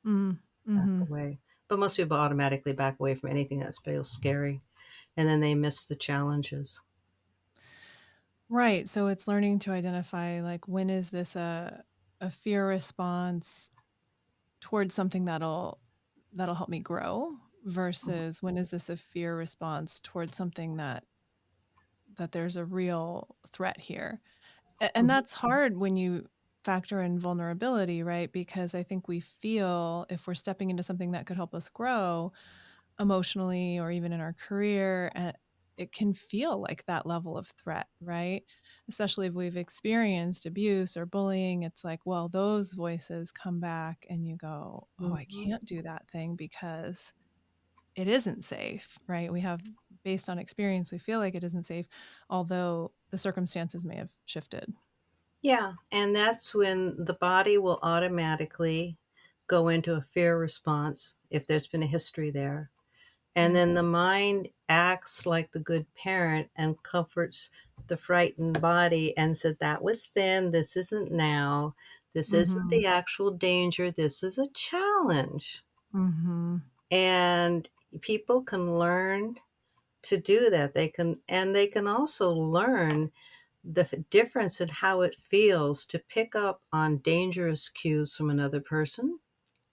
Mm, back mm-hmm. away. But most people automatically back away from anything that feels scary, and then they miss the challenges. Right. So it's learning to identify, like, when is this a fear response towards something that'll help me grow, versus when is this a fear response towards something that there's a real threat here. And Mhm. that's hard when you factor in vulnerability, right? Because I think we feel, if we're stepping into something that could help us grow emotionally or even in our career, it can feel like that level of threat, right? Especially if we've experienced abuse or bullying. It's like, well, those voices come back and you go, oh, I Mhm. can't do that thing because it isn't safe, right? We have, based on experience, we feel like it isn't safe, although the circumstances may have shifted. Yeah, and that's when the body will automatically go into a fear response if there's been a history there. And Yeah. then the mind acts like the good parent and comforts the frightened body and said, that was then, this isn't now. This isn't Mhm. the actual danger. This is a challenge. Mhm. And people can learn to do that. They can also learn the difference in how it feels to pick up on dangerous cues from another person,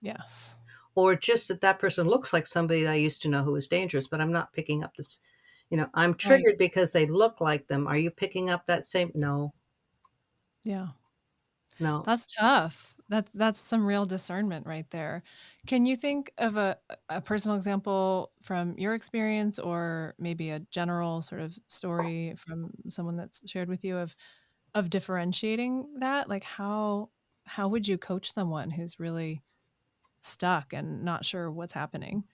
Yes. or just that that person looks like somebody that I used to know who was dangerous, but I'm not picking up this. I'm Right. triggered because they look like them. Are you picking up that same? No, Yeah. no. That's tough. That's some real discernment right there. Can you think of a personal example from your experience, or maybe a general sort of story from someone that's shared with you of differentiating that? Like, how would you coach someone who's really stuck and not sure what's happening?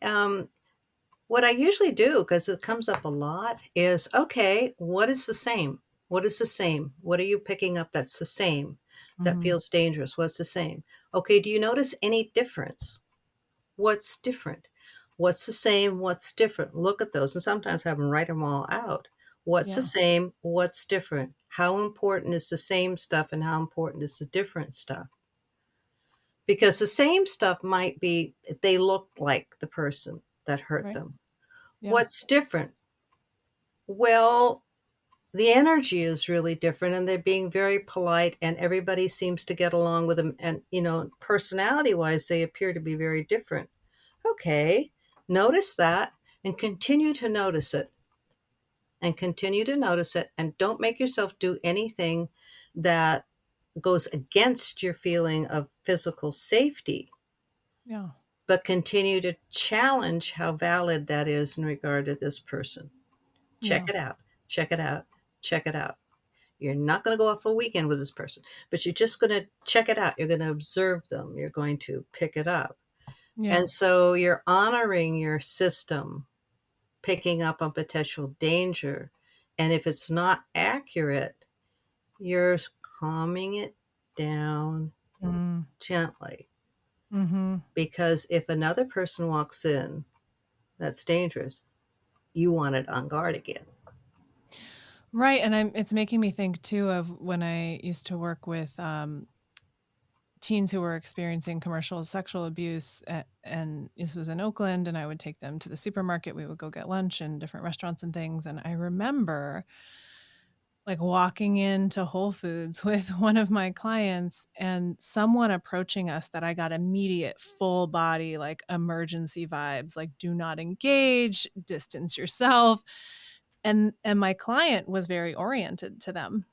Um, what I usually do, because it comes up a lot, is okay, what is the same? What is the same? What are you picking up that's the same that Mhm. feels dangerous? What's the same? Okay, do you notice any difference? What's different? What's the same? What's different? Look at those and sometimes have them write them all out. What's the Yeah. same? What's different? How important is the same stuff and how important is the different stuff? Because the same stuff might be, they look like the person that hurt Right. them. Yeah. What's different? Well, the energy is really different, and they're being very polite, and everybody seems to get along with them. And, personality wise, they appear to be very different. Okay, notice that and continue to notice it and continue to notice it. And don't make yourself do anything that goes against your feeling of physical safety, Yeah. but continue to challenge how valid that is in regard to this person. Yeah. Check it out, check it out, check it out. You're not going to go off a weekend with this person, but you're just going to check it out. You're going to observe them. You're going to pick it up. Yeah. And so you're honoring your system, picking up on potential danger. And if it's not accurate, you're calming it down Mm. gently. Mm-hmm. Because if another person walks in that's dangerous, you want it on guard again. Right. And it's making me think too of when I used to work with teens who were experiencing commercial sexual abuse. And this was in Oakland, and I would take them to the supermarket. We would go get lunch in different restaurants and things. And I remember like walking into Whole Foods with one of my clients and someone approaching us that I got immediate full body, like emergency vibes, like do not engage, distance yourself. And my client was very oriented to them,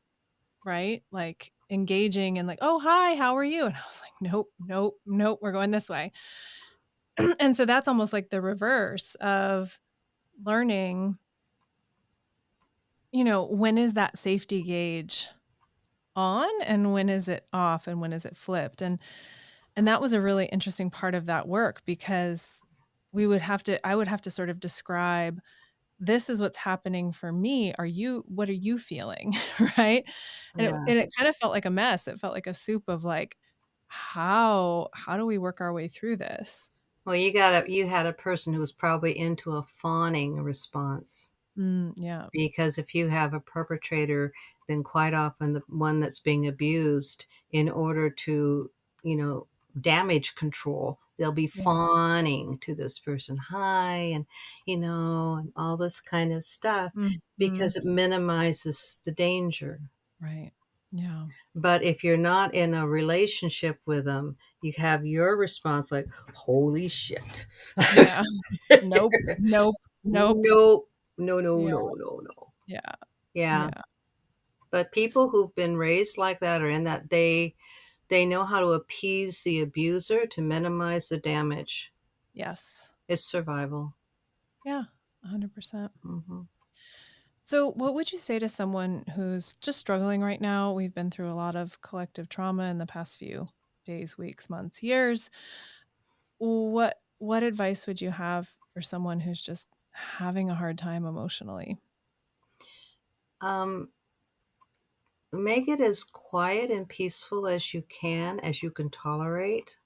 right? Like engaging and like, oh, hi, how are you? And I was like, nope, nope, nope, we're going this way. And so that's almost like the reverse of learning, when is that safety gauge on and when is it off and when is it flipped? And that was a really interesting part of that work, because I would have to sort of describe, this is what's happening for me. What are you feeling? Right. Yeah. And it kind of felt like a mess. It felt like a soup of like, how do we work our way through this? Well, you had a person who was probably into a fawning response. Yeah. Because if you have a perpetrator, then quite often the one that's being abused, in order to, damage control, they'll be Yeah. fawning to this person, hi, and, and all this kind of stuff, Mhm. because it minimizes the danger. Right. Yeah. But if you're not in a relationship with them, you have your response like, holy shit. Yeah. Nope. Nope. Nope. No, no, no, Yeah. no, no, no. Yeah. Yeah. Yeah. But people who've been raised like that, or in that, they know how to appease the abuser to minimize the damage. Yes. It's survival. Yeah. 100%. Hmm. So, what would you say to someone who's just struggling right now? We've been through a lot of collective trauma in the past few days, weeks, months, years. What advice would you have for someone who's just having a hard time emotionally? Um, Make it as quiet and peaceful as you can tolerate,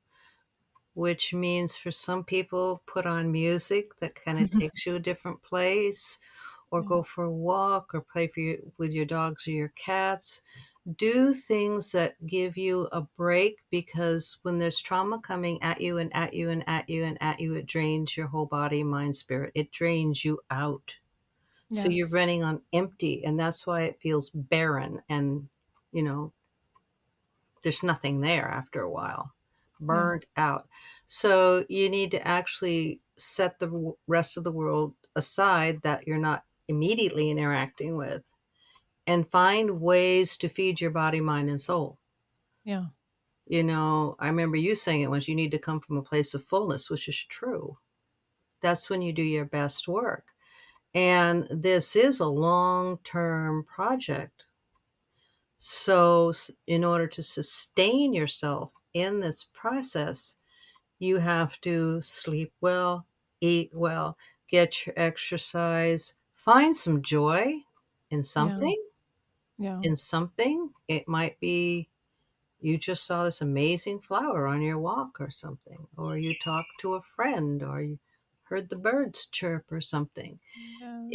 which means for some people, put on music that kind of takes you a different place, or Yeah. go for a walk, or play with your dogs or your cats. Do things that give you a break, because when there's trauma coming at you and at you and at you and at you, it drains your whole body, mind, spirit. It drains you out. So you're Yes. running on empty, and that's why it feels barren, and, you know, there's nothing there after a while, Yeah. burned out. So you need to actually set the rest of the world aside that you're not immediately interacting with, and find ways to feed your body, mind, and soul. Yeah. I remember you saying it once, you need to come from a place of fullness, which is true. That's when you do your best work. And this is a long term project. So, in order to sustain yourself in this process, you have to sleep well, eat well, get your exercise, find some joy in Yeah. something. Yeah. In something, it might be you just saw this amazing flower on your walk or something, or you talked to a friend, or you heard the birds chirp or something. Yes.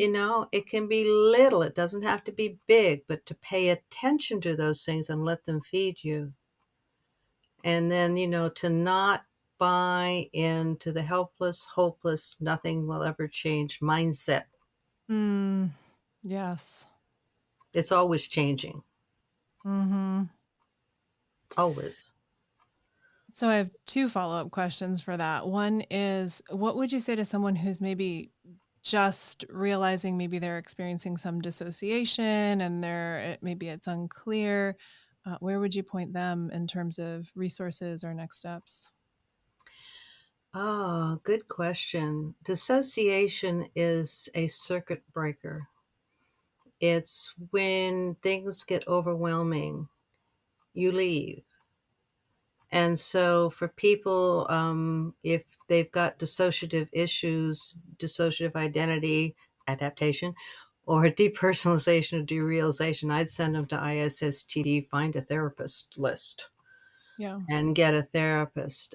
It can be little, it doesn't have to be big, but to pay attention to those things and let them feed you. And then, to not buy into the helpless, hopeless, nothing will ever change mindset. Mm, yes. It's always changing. Mm-hmm. Always. So I have two follow-up questions for that. One is, what would you say to someone who's maybe just realizing maybe they're experiencing some dissociation and maybe it's unclear? Where would you point them in terms of resources or next steps? Oh, good question. Dissociation is a circuit breaker. It's when things get overwhelming, you leave. And so, for people, if they've got dissociative issues, dissociative identity, adaptation, or depersonalization or derealization, I'd send them to ISSTD, find a therapist list, Yeah. and get a therapist.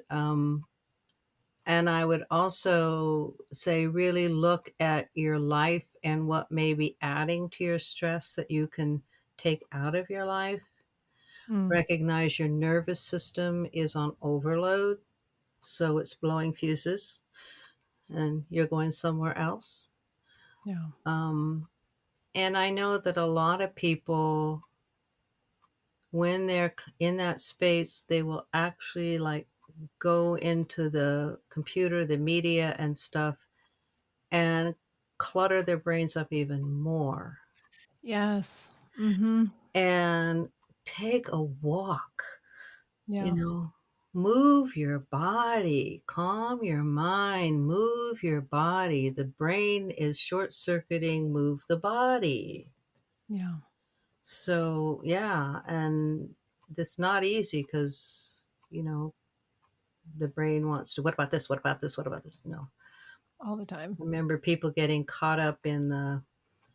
And I would also say, really look at your life and what may be adding to your stress that you can take out of your life. Mm, Recognize your nervous system is on overload, so it's blowing fuses and you're going somewhere else. yeah. Um, and I know that a lot of people, when they're in that space, they will actually like go into the computer, the media, and stuff, and clutter their brains up even more. Yes. Mm-hmm. And take a walk, you Yeah. know, move your body, calm your mind, move your body. The brain is short circuiting, move the body. Yeah. So, yeah, and it's not easy because, you know, the brain wants to, what about this? What about this? What about this? All the time. I remember people getting caught up in the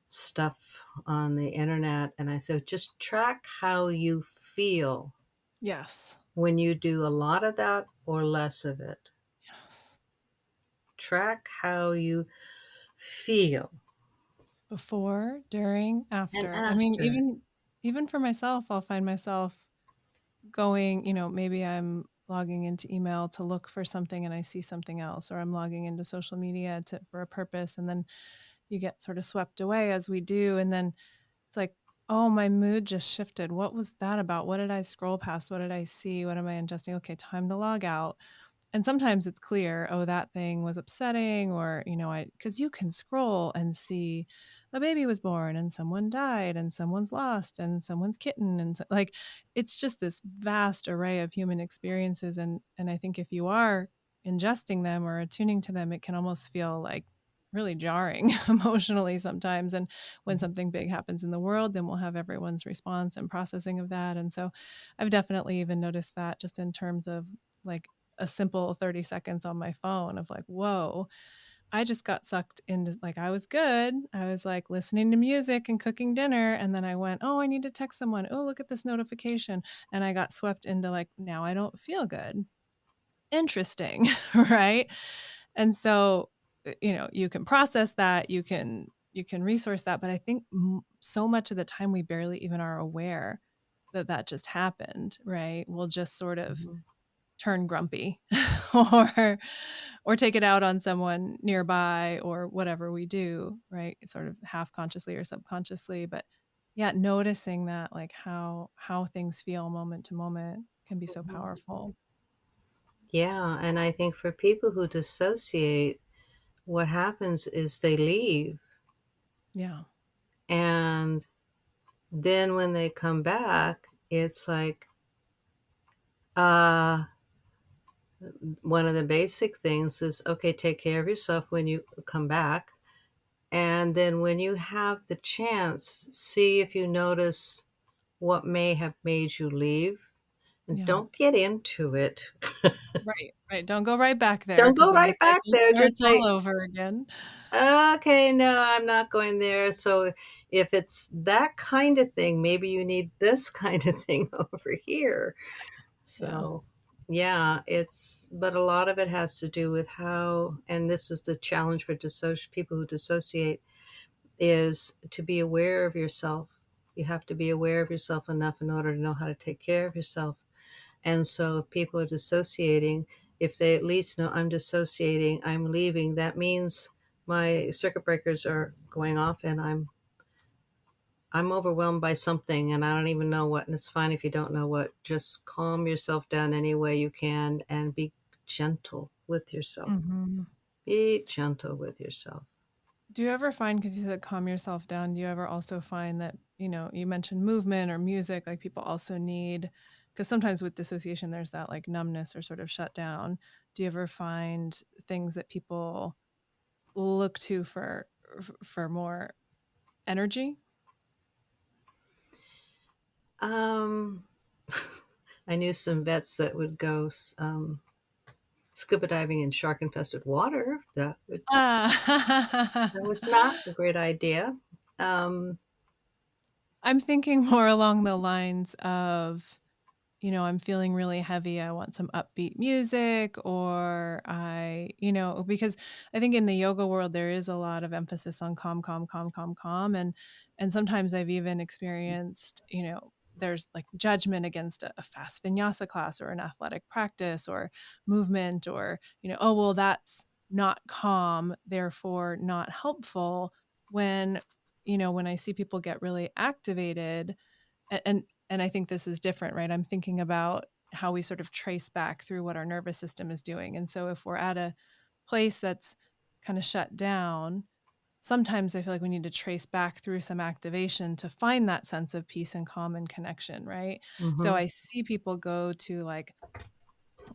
stuff on the internet. And I said, just track how you feel Yes. when you do a lot of that or less of it. Yes. Track how you feel. Before, during, And after. I mean, after. even for myself, I'll find myself going, maybe I'm logging into email to look for something and I see something else, or I'm logging into social media for a purpose, and then you get sort of swept away as we do, and then it's like, oh, my mood just shifted. What was that about? What did I scroll past? What did I see? What am I ingesting? Okay, time to log out. And sometimes it's clear, oh, that thing was upsetting, or, because you can scroll and see a baby was born and someone died and someone's lost and someone's kitten. And like, it's just this vast array of human experiences. And I think if you are ingesting them or attuning to them, it can almost feel like really jarring emotionally sometimes. And when something big happens in the world, then we'll have everyone's response and processing of that. And so I've definitely even noticed that just in terms of like a simple 30 seconds on my phone of like, whoa, I just got sucked into, like, I was good. I was like listening to music and cooking dinner. And then I went, oh, I need to text someone. Oh, look at this notification. And I got swept into like, now I don't feel good. Interesting. Right. And so, you can process that, you can resource that. But I think so much of the time we barely even are aware that that just happened. Right. We'll just sort of Mhm. turn grumpy or take it out on someone nearby or whatever we do, right? Sort of half consciously or subconsciously. But yeah, noticing that, like how things feel moment to moment, can be so Mhm. powerful. Yeah, and I think for people who dissociate, what happens is they leave, Yeah. and then when they come back, it's like, uh, one of the basic things is, okay, take care of yourself when you come back. And then when you have the chance, see if you notice what may have made you leave. And Yeah. don't get into it. Right. Right. Don't go right back there Don't because go then the right back cycle there. starts Just all say, over again. okay, no, I'm not going there. So if it's that kind of thing, maybe you need this kind of thing over here. Yeah. So, yeah, but a lot of it has to do with how, and this is the challenge for people who dissociate, is to be aware of yourself. You have to be aware of yourself enough in order to know how to take care of yourself. And so if people are dissociating, if they at least know I'm dissociating, I'm leaving, that means my circuit breakers are going off and I'm overwhelmed by something and I don't even know what. And it's fine if you don't know what. Just calm yourself down any way you can and be gentle with yourself. Mhm. Be gentle with yourself. Do you ever find, because you said calm yourself down, do you ever also find that, you mentioned movement or music, like people also need, because sometimes with dissociation, there's that like numbness or sort of shut down. Do you ever find things that people look to for more energy? Um, I knew some vets that would go scuba diving in shark infested water. That was not Ah. a great idea. Um, I'm thinking more along the lines of, I'm feeling really heavy. I want some upbeat music, or because I think in the yoga world, there is a lot of emphasis on calm, calm, calm, calm, calm. And sometimes I've even experienced, there's like judgment against a fast vinyasa class or an athletic practice or movement, or, oh, well, that's not calm, therefore not helpful. When I see people get really activated, and I think this is different, right? I'm thinking about how we sort of trace back through what our nervous system is doing. And so if we're at a place that's kind of shut down, sometimes I feel like we need to trace back through some activation to find that sense of peace and calm and connection, right? So mhm. I see people go to like,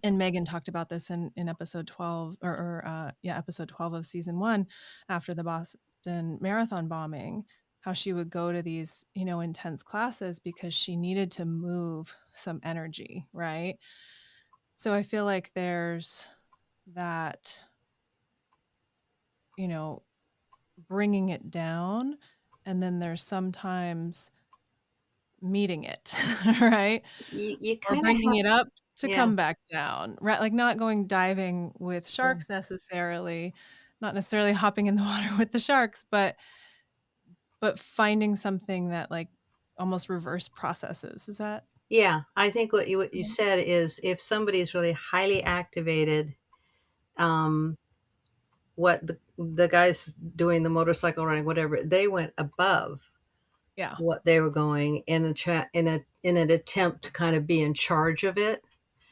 and Megan talked about this in episode 12 episode 12 of season 1, after the Boston Marathon bombing, how she would go to these, intense classes because she needed to move some energy, right? So I feel like there's that, you know, bringing it down, and then there's sometimes meeting it, right? You Or kind of bringing have, it up to yeah, come back down, right? Like not going diving with yeah, sharks necessarily, not necessarily hopping in the water with the sharks, but finding something that like almost reverse processes. Is that yeah. I think what you so? said is if somebody is really highly activated, um, what the guys doing the motorcycle riding, whatever, they went above Yeah. what they were going in an attempt to kind of be in charge of it.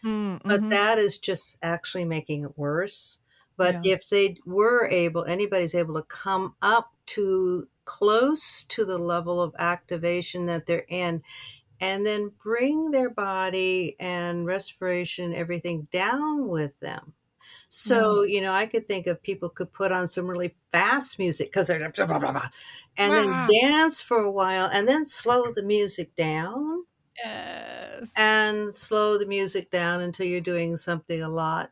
But Mm-hmm. that is just actually making it worse. But Yeah. if anybody's able to come up to close to the level of activation that they're in, and then bring their body and respiration, everything down with them. Yeah. So, I could think of people could put on some really fast music because they're blah, blah, blah, blah, and then Ah, dance for a while and then slow the music down yes. and slow the music down until you're doing something a lot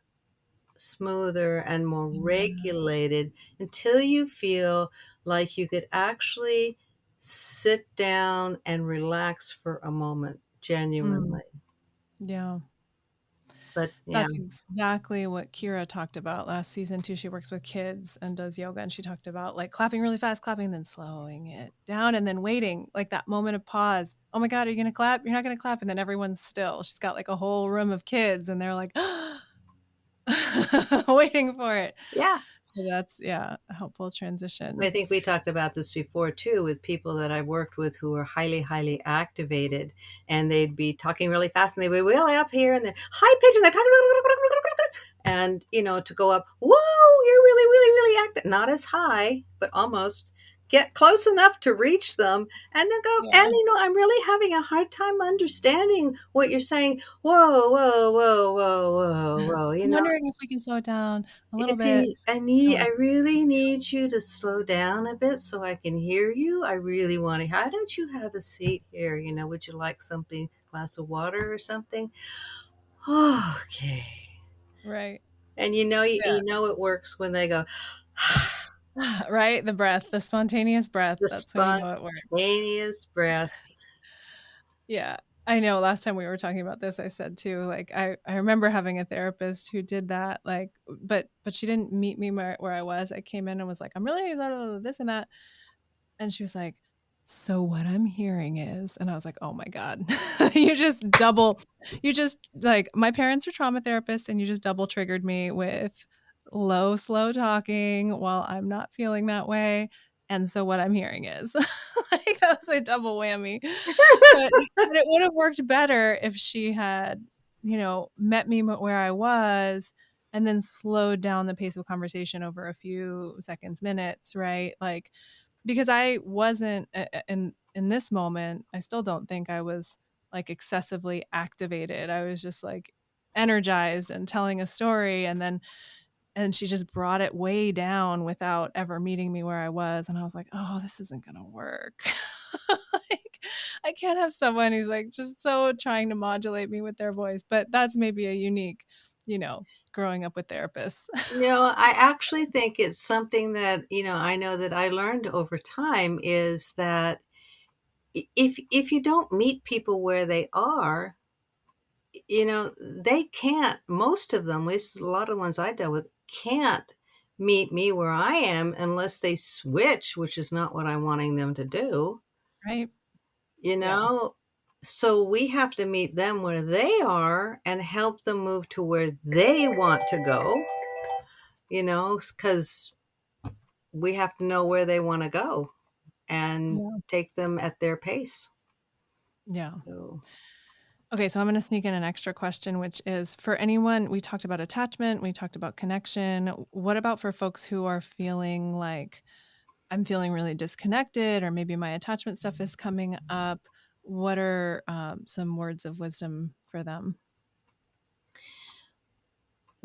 smoother and more Yeah. regulated until you feel like you could actually sit down and relax for a moment Mm, genuinely. yeah. But yeah, That's exactly what Kira talked about last season too. She works with kids and does yoga, and she talked about like clapping really fast, clapping, then slowing it down and then waiting, like that moment of pause. Oh my God, are you going to clap? You're not going to clap. And then everyone's still. She's got like a whole room of kids and they're like waiting for it. yeah. So that's, yeah, a helpful transition. I think we talked about this before too with people that I worked with who were highly, highly activated, and they'd be talking really fast, and they'd be way up here, and they're high pitch, and they're talking, and to go up, whoa, you're really, really, really active, not as high, but almost. Get close enough to reach them, and then go. And Yeah. I'm really having a hard time understanding what you're saying. Whoa, whoa, whoa, whoa, whoa, whoa. I'm wondering if we can slow it down a little If bit. you, So, I really need you to slow down a bit so I can hear you. I really want to. How don't you have a seat here? Would you like something, glass of water or something? Okay. right. And you know it works when they go, Right? The breath, the spontaneous breath. the That's when you know it works. spontaneous breath. Yeah. I know last time we were talking about this, I said too, like I remember having a therapist who did that, like, but she didn't meet me where I was. I came in and was like, I'm really this and that. And she was like, So what I'm hearing is, and I was like, oh my God, you just like, my parents are trauma therapists, and you just double triggered me with low, slow talking while I'm not feeling that way. And so what I'm hearing is like, that was a double whammy. But it would have worked better if she had, met me where I was and then slowed down the pace of conversation over a few seconds, minutes, right? Like, because I wasn't in this moment, I still don't think I was like excessively activated. I was just like energized and telling a story, and she just brought it way down without ever meeting me where I was, and I was like, "Oh, this isn't going to work." Like, I can't have someone who's like just so trying to modulate me with their voice, but that's maybe a unique, growing up with therapists. I actually think it's something that, I know that I learned over time is that if you don't meet people where they are, they can't, most of them, at least a lot of the ones I dealt with, can't meet me where I am unless they switch, which is not what I'm wanting them to do, Right? you Yeah. know? So we have to meet them where they are and help them move to where they want to go, because we have to know where they want to go and Yeah. take them at their pace. Yeah. So, Okay, so I'm going to sneak in an extra question, which is for anyone, we talked about attachment, we talked about connection. What about for folks who are feeling like I'm feeling really disconnected, or maybe my attachment stuff is coming up? What are some words of wisdom for them?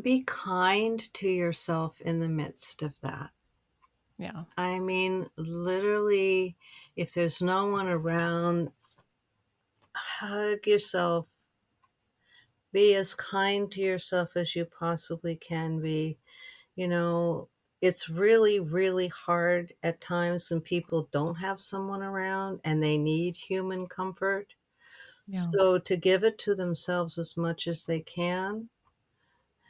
be kind to yourself in the midst of that. Yeah. I mean, literally, if there's no one around, hug yourself. Be as kind to yourself as you possibly can be. You know, it's really, really hard at times when people don't have someone around and they need human comfort. Yeah. So to give it to themselves as much as they can.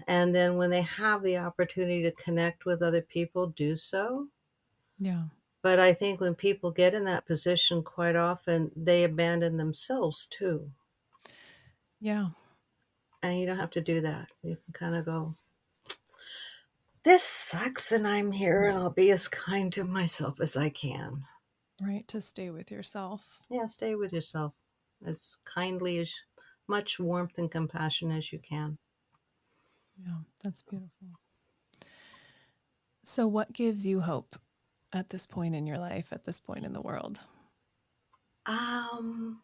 And then when they have the opportunity to connect with other people, do so. Yeah. But I think when people get in that position, quite often they abandon themselves too. Yeah. And you don't have to do that. You can kind of go, this sucks and I'm here and I'll be as kind to myself as I can. Right. To stay with yourself. Yeah, stay with yourself as kindly, as much warmth and compassion as you can. Yeah. That's beautiful. So, what gives you hope at this point in your life, at this point in the world? Um,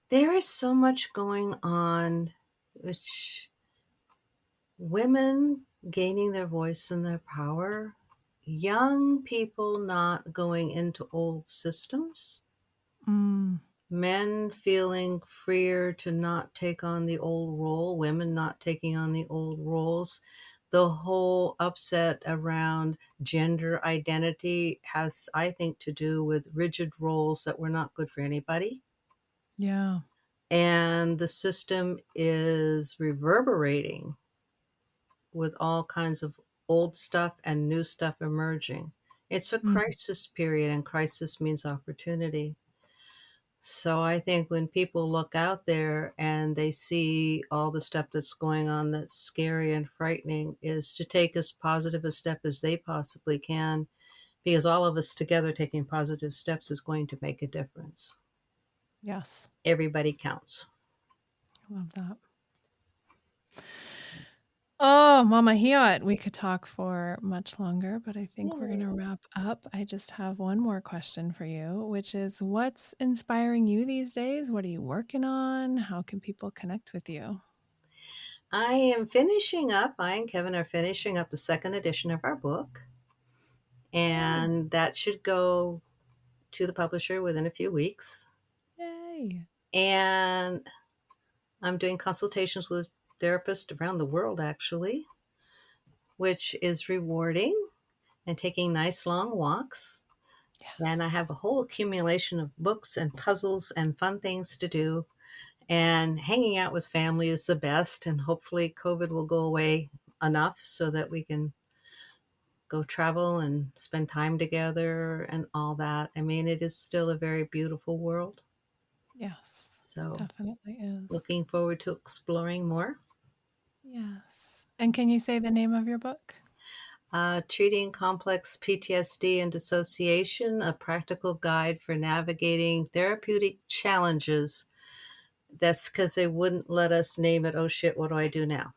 there is so much going on, which women gaining their voice and their power, young people not going into old systems, Mm, men feeling freer to not take on the old role, women not taking on the old roles. The whole upset around gender identity has, I think, to do with rigid roles that were not good for anybody. yeah. And the system is reverberating with all kinds of old stuff and new stuff emerging. It's a Mm, crisis period, and crisis means opportunity. So I think when people look out there and they see all the stuff that's going on that's scary and frightening, is to take as positive a step as they possibly can, because all of us together taking positive steps is going to make a difference. yes. Everybody counts. I love that. Oh, Mama Hiot, we could talk for much longer, but I think we're going to Yay. wrap up. I just have one more question for you, which is what's inspiring you these days? What are you working on? How can people connect with you? I am finishing up, I and Kevin are finishing up the second edition of our book, Yay. and that should go to the publisher within a few weeks. Yay. And I'm doing consultations with therapists around the world, actually, which is rewarding, and taking nice long walks. And I have Yes. a whole accumulation of books and puzzles and fun things to do. And hanging out with family is the best. And hopefully, COVID will go away enough so that we can go travel and spend time together and all that. I mean, it is still a very beautiful world. Yes, So definitely is. looking forward to exploring more. Yes. And can you say the name of your book? Treating Complex PTSD and Dissociation, a practical guide for navigating therapeutic challenges. That's because they wouldn't let us name it. Oh shit, what do I do now?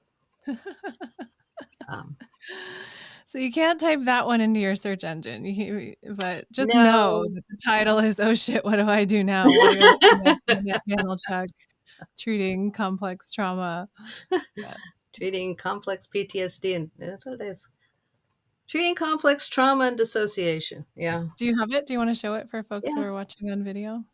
So you can't type that one into your search engine, but just know No. that the title is "Oh shit, what do I do now?" while you're looking at Lynette Danylchuk, treating complex trauma. Yeah. Treating complex PTSD and that's what it is. Treating complex trauma and dissociation. Yeah. Do you have it? Do you want to show it for folks who Yeah. are watching on video?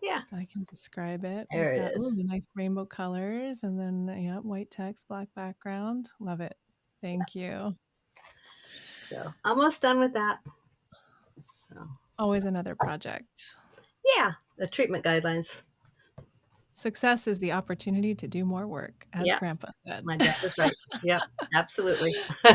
Yeah. I can describe it. We've There it got is. the nice rainbow colors and then white text, black background. Love it. Thank you. So almost done with that. So, Always another project. yeah. The treatment guidelines. Success is the opportunity to do more work, as Yeah. Grandpa said. My dad was right. Yep. Absolutely.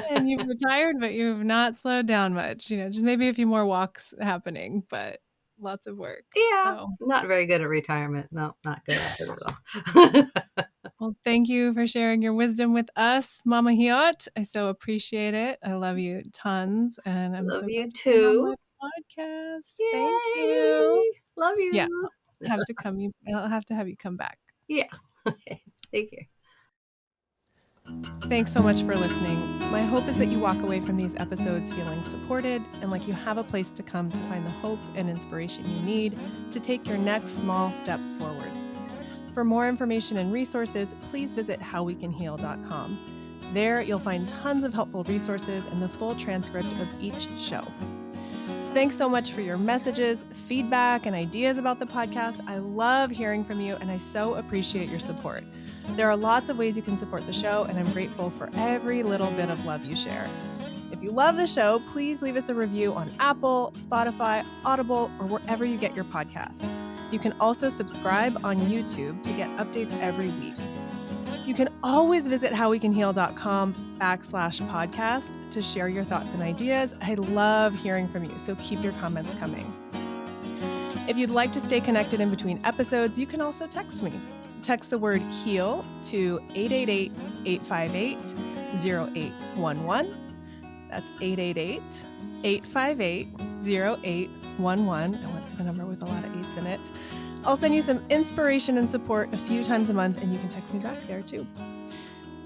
And you've retired, but you've not slowed down much. Just maybe a few more walks happening, but lots of work. Yeah. So, Not very good at retirement. No, not good at it at all. well, thank you for sharing your wisdom with us, Mama Hiot. I so appreciate it. I love you tons, and I'm Love so you glad you came on my too. podcast. Thank you. Yay. Love Yeah, you. I'll have to have you come back. Yeah. Okay. Thank you. Thanks so much for listening. My hope is that you walk away from these episodes feeling supported and like you have a place to come to find the hope and inspiration you need to take your next small step forward. For more information and resources, please visit howwecanheal.com. There, you'll find tons of helpful resources and the full transcript of each show. Thanks so much for your messages, feedback, and ideas about the podcast. I love hearing from you, and I so appreciate your support. There are lots of ways you can support the show, and I'm grateful for every little bit of love you share. If you love the show, please leave us a review on Apple, Spotify, Audible, or wherever you get your podcasts. You can also subscribe on YouTube to get updates every week. You can always visit howwecanheal.com/podcast to share your thoughts and ideas. I love hearing from you, so keep your comments coming. If you'd like to stay connected in between episodes, you can also text me. Text the word HEAL to 888-858-0811. That's 888-858-0811. I went for the number with a lot of eights in it. I'll send you some inspiration and support a few times a month, and you can text me back there too.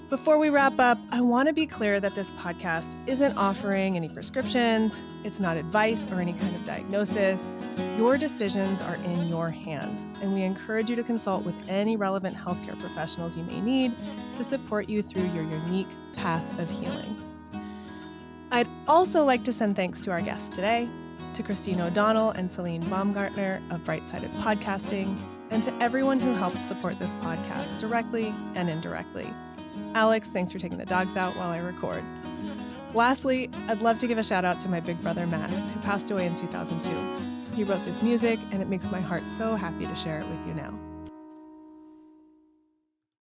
Before we wrap up, I want to be clear that this podcast isn't offering any prescriptions. It's not advice or any kind of diagnosis. Your decisions are in your hands, and we encourage you to consult with any relevant healthcare professionals you may need to support you through your unique path of healing. I'd also like to send thanks to our guests today, to Christine O'Donnell and Celine Baumgartner of Bright-Sided Podcasting, and to everyone who helps support this podcast directly and indirectly. Alex, thanks for taking the dogs out while I record. Lastly, I'd love to give a shout out to my big brother, Matt, who passed away in 2002. He wrote this music, and it makes my heart so happy to share it with you now.